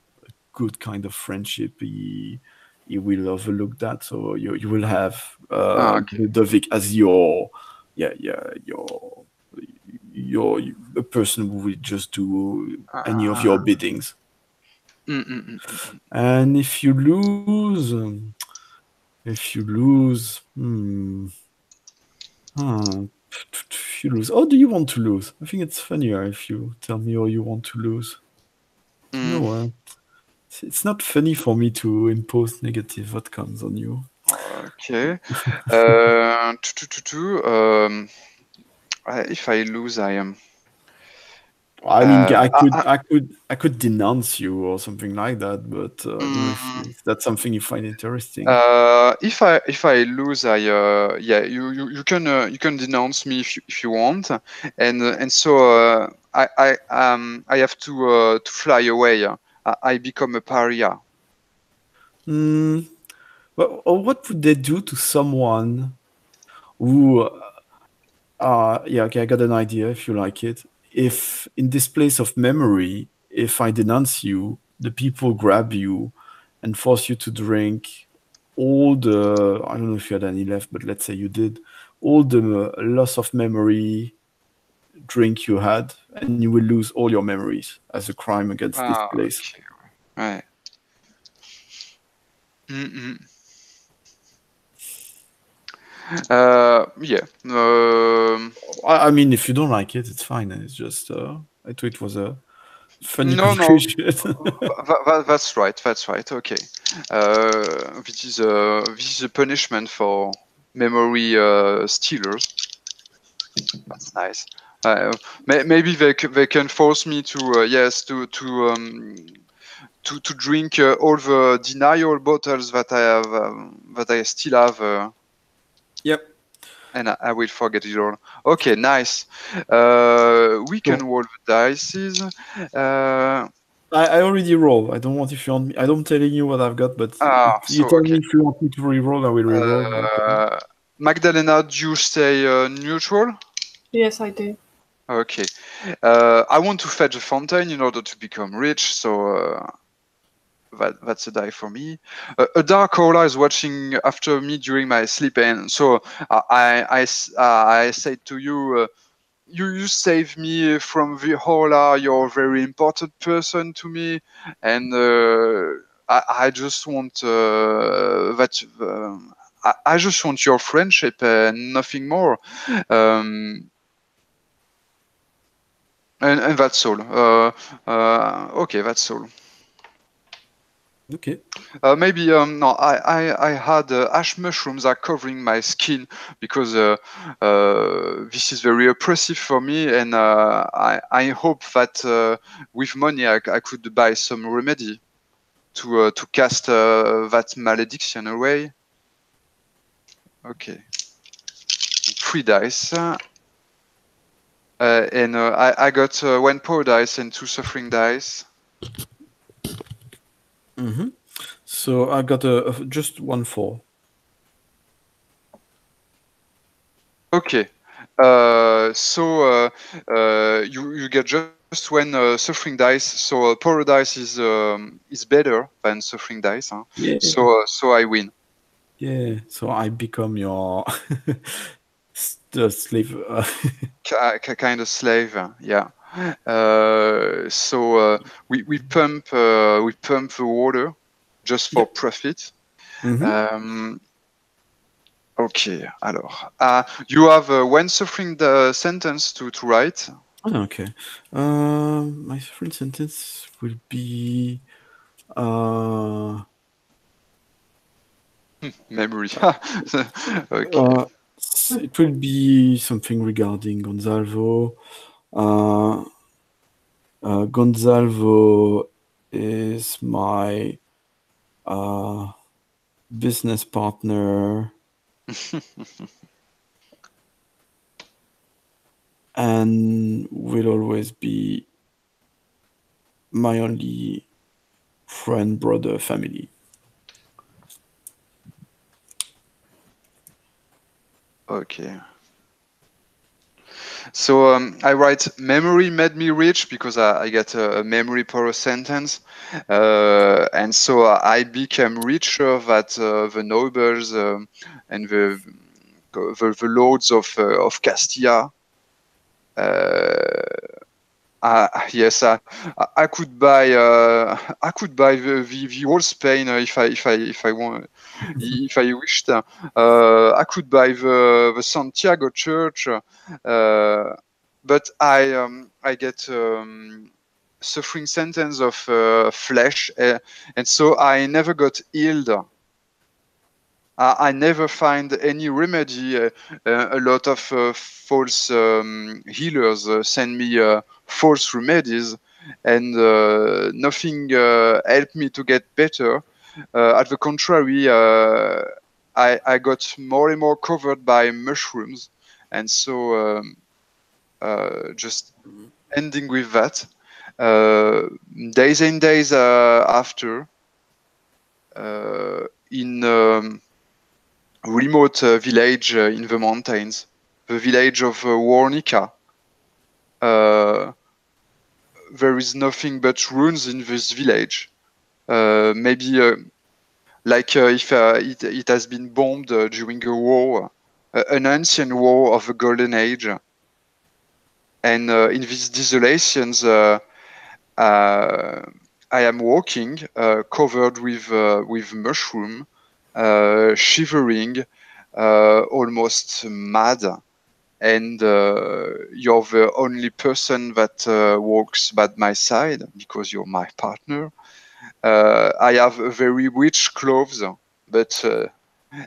Speaker 2: good kind of friendship, he will overlook that. So you will have
Speaker 1: Okay.
Speaker 2: Ludovic as your your a person who will just do any of your biddings. And if you lose, if you lose, how do you want to lose? I think it's funnier if you tell me how you want to lose. No, it's not funny for me to impose negative outcomes on you.
Speaker 1: Okay. If I lose, I am.
Speaker 2: I mean, I could denounce you or something like that, but I don't know if that's something you find interesting.
Speaker 1: If I lose, you can denounce me if you want, and so I have to fly away. I become a pariah.
Speaker 2: Well, or what would they do to someone who? Okay, I got an idea. If you like it, if in this place of memory, if I denounce you, the people grab you and force you to drink all the, I don't know if you had any left, but let's say you did, all the loss of memory drink you had, and you will lose all your memories as a crime against this place.
Speaker 1: Okay. Right. Mm-mm. Yeah.
Speaker 2: I mean, if you don't like it, it's fine. It's just, I thought it was a funny
Speaker 1: No.
Speaker 2: conclusion.
Speaker 1: That's right. That's right. Okay. This is a punishment for memory stealers. That's nice. Maybe they can force me to to drink all the denial bottles that I have that I still have.
Speaker 2: Yep.
Speaker 1: And I will forget it all. Okay, nice. We can roll the dices.
Speaker 2: I already roll. I don't want if you want me. I don't telling you what I've got, but you tell me if you want me to re-roll. I will re-roll.
Speaker 1: Magdalena, do you stay neutral?
Speaker 3: Yes, I do.
Speaker 1: Okay. I want to fetch a fountain in order to become rich, so that's a die for me. A dark aura is watching after me during my sleep, and so I say to you, you save me from the aura. You're a very important person to me, and I just want I just want your friendship and nothing more. And that's all. Okay, that's all.
Speaker 2: Okay.
Speaker 1: Maybe no. I had ash mushrooms are covering my skin because this is very oppressive for me, and I hope that with money I could buy some remedy to cast that malediction away. Okay, 3 dice. And I got 1 power dice and 2 suffering dice.
Speaker 2: Mm-hmm. So I got just 1 4.
Speaker 1: Okay. So you get just 1 suffering dice. So power dice is better than suffering dice. Huh?
Speaker 2: Yeah.
Speaker 1: So I win.
Speaker 2: Yeah. So I become your the slave.
Speaker 1: Kind of slave. Yeah. So we pump the water just for profit.
Speaker 2: Mm-hmm.
Speaker 1: Okay, alors. You have 1 suffering sentence to write.
Speaker 2: Okay. My suffering sentence will be
Speaker 1: memory. Okay.
Speaker 2: It will be something regarding Gonzalo. Gonzalo is my business partner and will always be my only friend, brother, family.
Speaker 1: Okay. So I write memory made me rich because I get a memory power sentence, and so I became richer than the nobles and the lords of Castilla. Yes, I could buy the whole Spain if I want if I wished. I could buy the Santiago Church, but I get suffering sentence of flesh, and so I never got healed. I never find any remedy. A lot of false healers send me false remedies, and nothing helped me to get better. At the contrary, I got more and more covered by mushrooms, and so just ending with that. Days and days after, in remote village in the mountains, the village of Warnica. There is nothing but ruins in this village. Maybe like if it has been bombed during a war, an ancient war of the Golden Age. And in these desolations, I am walking, covered with mushroom, shivering, almost mad, and you're the only person that walks by my side because you're my partner. I have very rich clothes, but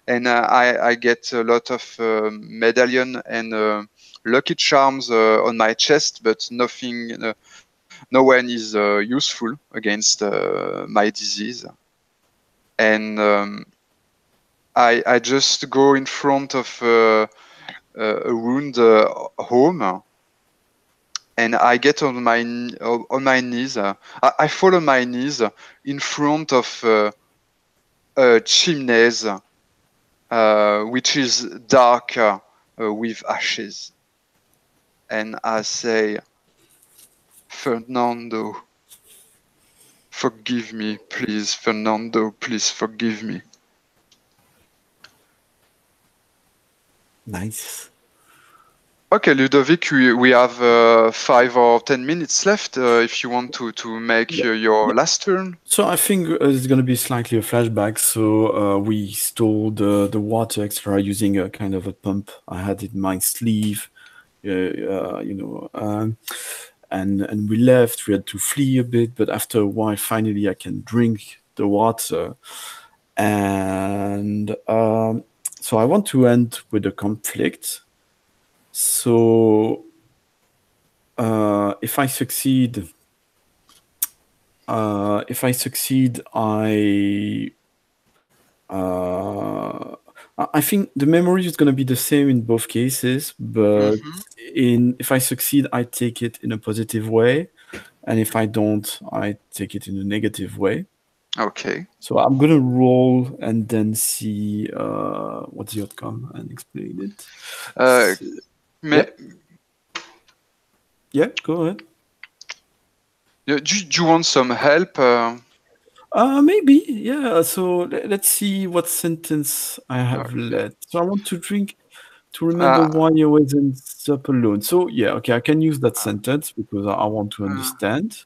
Speaker 1: and I get a lot of medallion and lucky charms on my chest, but nothing, no one is useful against my disease. And I just go in front of a ruined home, and I get on my knees. I fall on my knees in front of chimneys, which is dark with ashes, and I say, Fernando, forgive me, please. Fernando, please forgive me.
Speaker 2: Nice.
Speaker 1: Okay, Ludovic, we have 5 or 10 minutes left if you want to make your last turn.
Speaker 2: So I think it's going to be slightly a flashback. So we stored the water extra using a kind of a pump I had in my sleeve, and we left. We had to flee a bit, but after a while, finally, I can drink the water. And so I want to end with a conflict. So if I succeed, I think the memory is going to be the same in both cases, but if I succeed, I take it in a positive way, and if I don't, I take it in a negative way.
Speaker 1: Okay.
Speaker 2: So I'm going to roll and then see what's the outcome and explain it. Yeah, go ahead.
Speaker 1: Do you want some help?
Speaker 2: Maybe, yeah. So let's see what sentence I have left. So I want to drink to remember why you wasn't up alone. So yeah, okay, I can use that sentence because I want to understand.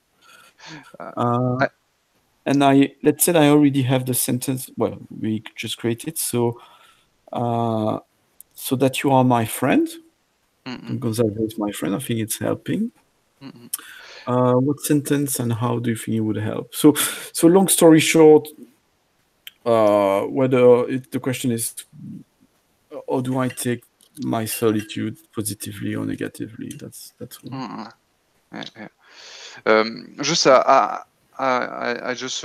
Speaker 2: And let's say I already have the sentence. Well, we just created so that you are my friend. Gonzalo is my friend. I think it's helping. What sentence and how do you think it would help? So long story short, the question is, or do I take my solitude positively or negatively? That's one.
Speaker 1: Just I just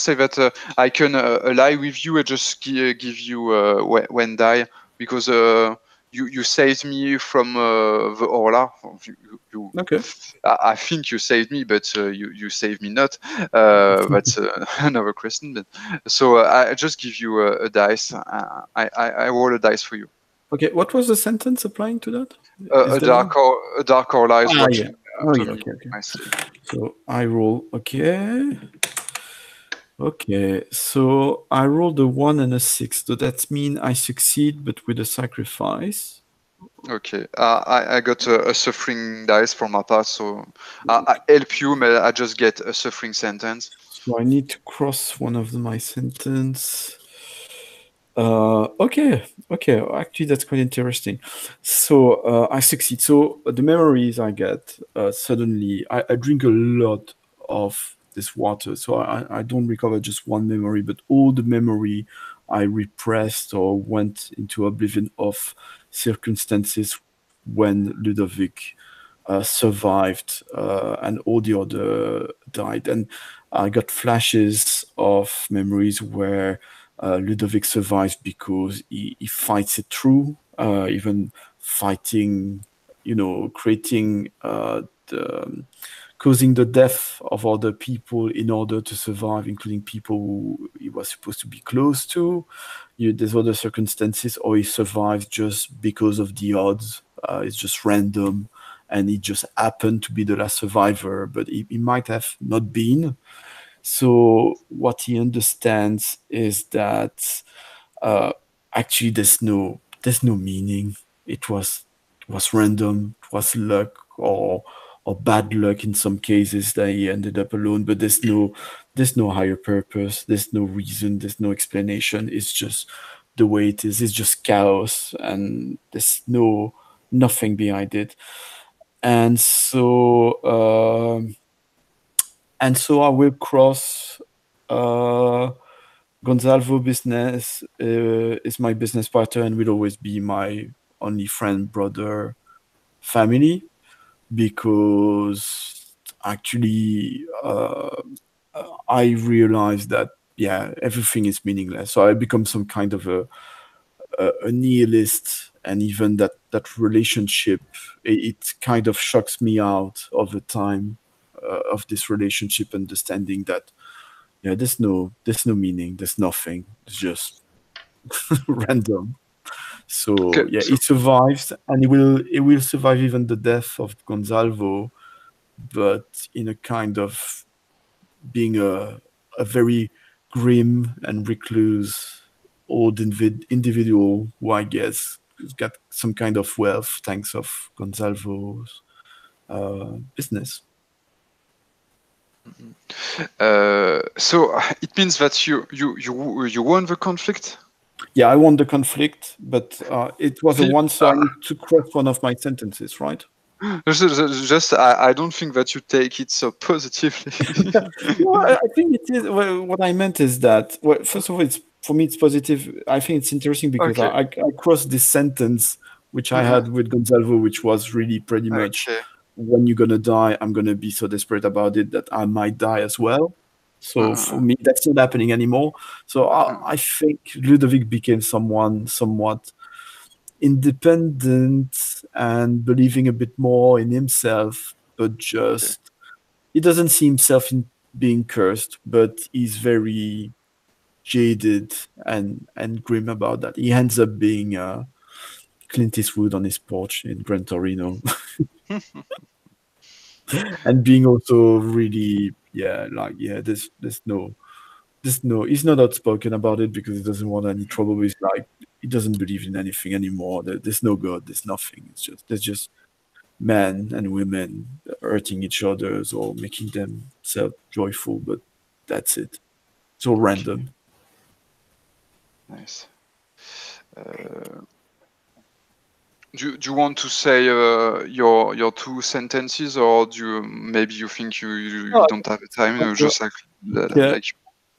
Speaker 1: say that I can ally with you and just give you when die because you saved me from the Orla.
Speaker 2: Okay.
Speaker 1: I think you saved me, but you saved me not. That's another question. But, so I just give you a dice. I roll a dice for you.
Speaker 2: Okay. What was the sentence applying to that?
Speaker 1: A dark Orla is watching.
Speaker 2: Yeah. Okay. So I roll. Okay, so I rolled a 1 and a 6. So that means I succeed, but with a sacrifice.
Speaker 1: Okay, I got a suffering dice for my part, so I help you, but I just get a suffering sentence.
Speaker 2: So I need to cross one of my sentence. Okay. Actually, that's quite interesting. So I succeed. So the memories I get suddenly, I drink a lot of this water. So I don't recover just one memory, but all the memory I repressed or went into oblivion of circumstances when Ludovic survived and all the other died. And I got flashes of memories where Ludovic survives because he fights it through, even fighting, creating causing the death of other people in order to survive, including people who he was supposed to be close to. There's other circumstances, or he survives just because of the odds. It's just random, and he just happened to be the last survivor, but he might have not been. So what he understands is that actually there's no meaning. It was random. It was luck or bad luck in some cases that he ended up alone. But there's no higher purpose. There's no reason. There's no explanation. It's just the way it is. It's just chaos, and there's nothing behind it. And so I will cross. Gonzalo business is my business partner and will always be my only friend, brother, family, because actually I realized that everything is meaningless. So I become some kind of a nihilist, and even that relationship, it kind of shocks me out over time of this relationship, understanding that there's no meaning, there's nothing, it's just random. So it survives, and it will survive even the death of Gonzalo, but in a kind of being a very grim and recluse old individual who I guess has got some kind of wealth thanks of Gonzalo's business.
Speaker 1: So it means that you won the conflict?
Speaker 2: Yeah, I won the conflict, but it was a one, so I need to cross one of my sentences, right?
Speaker 1: Just, I don't think that you take it so positively.
Speaker 2: No, I think it is. Well, what I meant is that, well, first of all, for me, it's positive. I think it's interesting because I crossed this sentence, which I had with Gonzalo, which was really pretty much, when you're going to die, I'm going to be so desperate about it that I might die as well. So for me, that's not happening anymore. So I think Ludovic became someone somewhat independent and believing a bit more in himself, but just he doesn't see himself in being cursed, but he's very jaded and grim about that. He ends up being Clint Eastwood on his porch in Gran Torino. And being also really there's no he's not outspoken about it because he doesn't want any trouble. He's like, he doesn't believe in anything anymore. There's no God, there's nothing. There's just men and women hurting each other or making themselves joyful, but that's it. It's all random.
Speaker 1: Nice. Do you want to say your two sentences, or maybe you think you don't have the time? Just like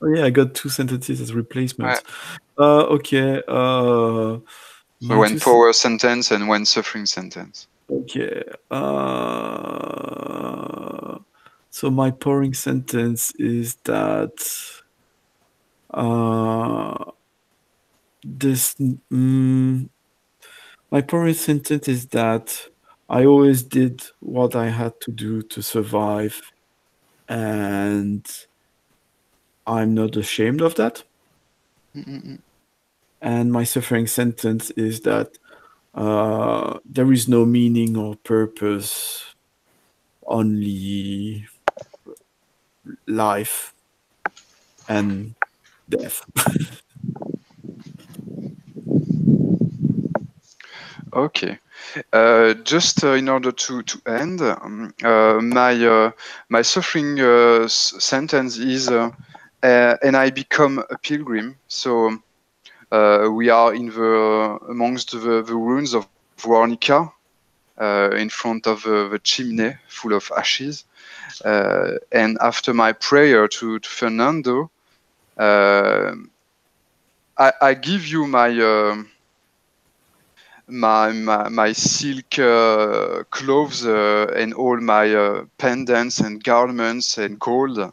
Speaker 2: I got two sentences as replacements. Okay.
Speaker 1: So one power sentence and one suffering sentence.
Speaker 2: Okay. So my powering sentence is that my powering sentence is that I always did what I had to do to survive, and I'm not ashamed of that. And my suffering sentence is that there is no meaning or purpose, only life and death.
Speaker 1: Okay. Just in order to end, my suffering sentence is, and I become a pilgrim. So we are amongst the ruins of Guernica, in front of the chimney full of ashes, And after my prayer to Fernando, I give you my silk clothes and all my pendants and garments and gold.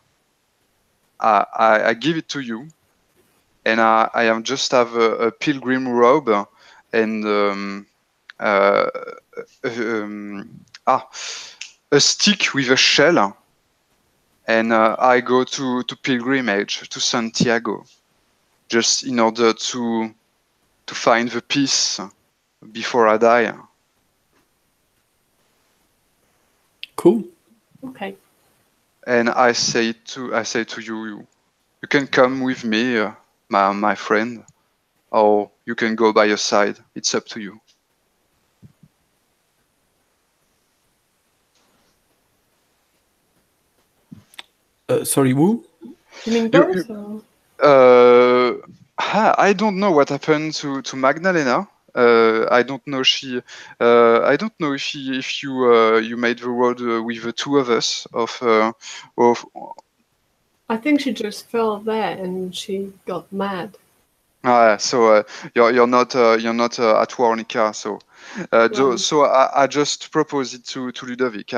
Speaker 1: I give it to you, and I am just have a pilgrim robe and uh, a stick with a shell, and I go to pilgrimage to Santiago, just in order to find the peace before I die.
Speaker 2: Cool.
Speaker 3: Okay.
Speaker 1: And I say to you, you can come with me, my friend, or you can go by your side. It's up to you.
Speaker 2: Sorry, who?
Speaker 3: You mean
Speaker 1: You-
Speaker 3: both? Or?
Speaker 1: I don't know what happened to Magdalena. I don't know I don't know if you made the road with the two of us. Of
Speaker 3: I think she just fell there and she got mad.
Speaker 1: so you're not at Warnica. So
Speaker 3: Right.
Speaker 1: so I just proposed it to Ludovic.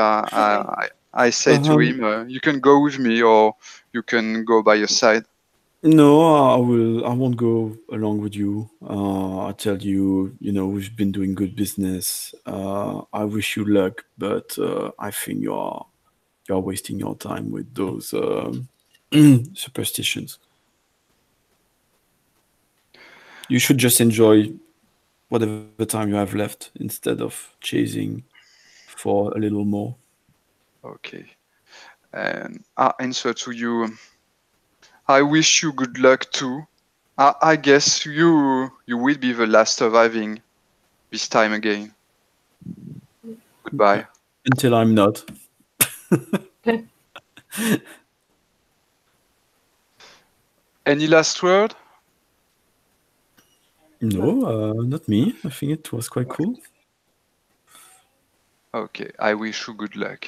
Speaker 1: I say to him, you can go with me, or you can go by your side.
Speaker 2: No, I will. I won't go along with you. I tell you, we've been doing good business. I wish you luck, but I think you're wasting your time with those superstitions. You should just enjoy whatever time you have left instead of chasing for a little more.
Speaker 1: Okay. And I answer to you. I wish you good luck too. I guess you will be the last surviving this time again. Goodbye.
Speaker 2: Until I'm not.
Speaker 1: Any last word?
Speaker 2: No, not me. I think it was quite cool.
Speaker 1: Okay, I wish you good luck.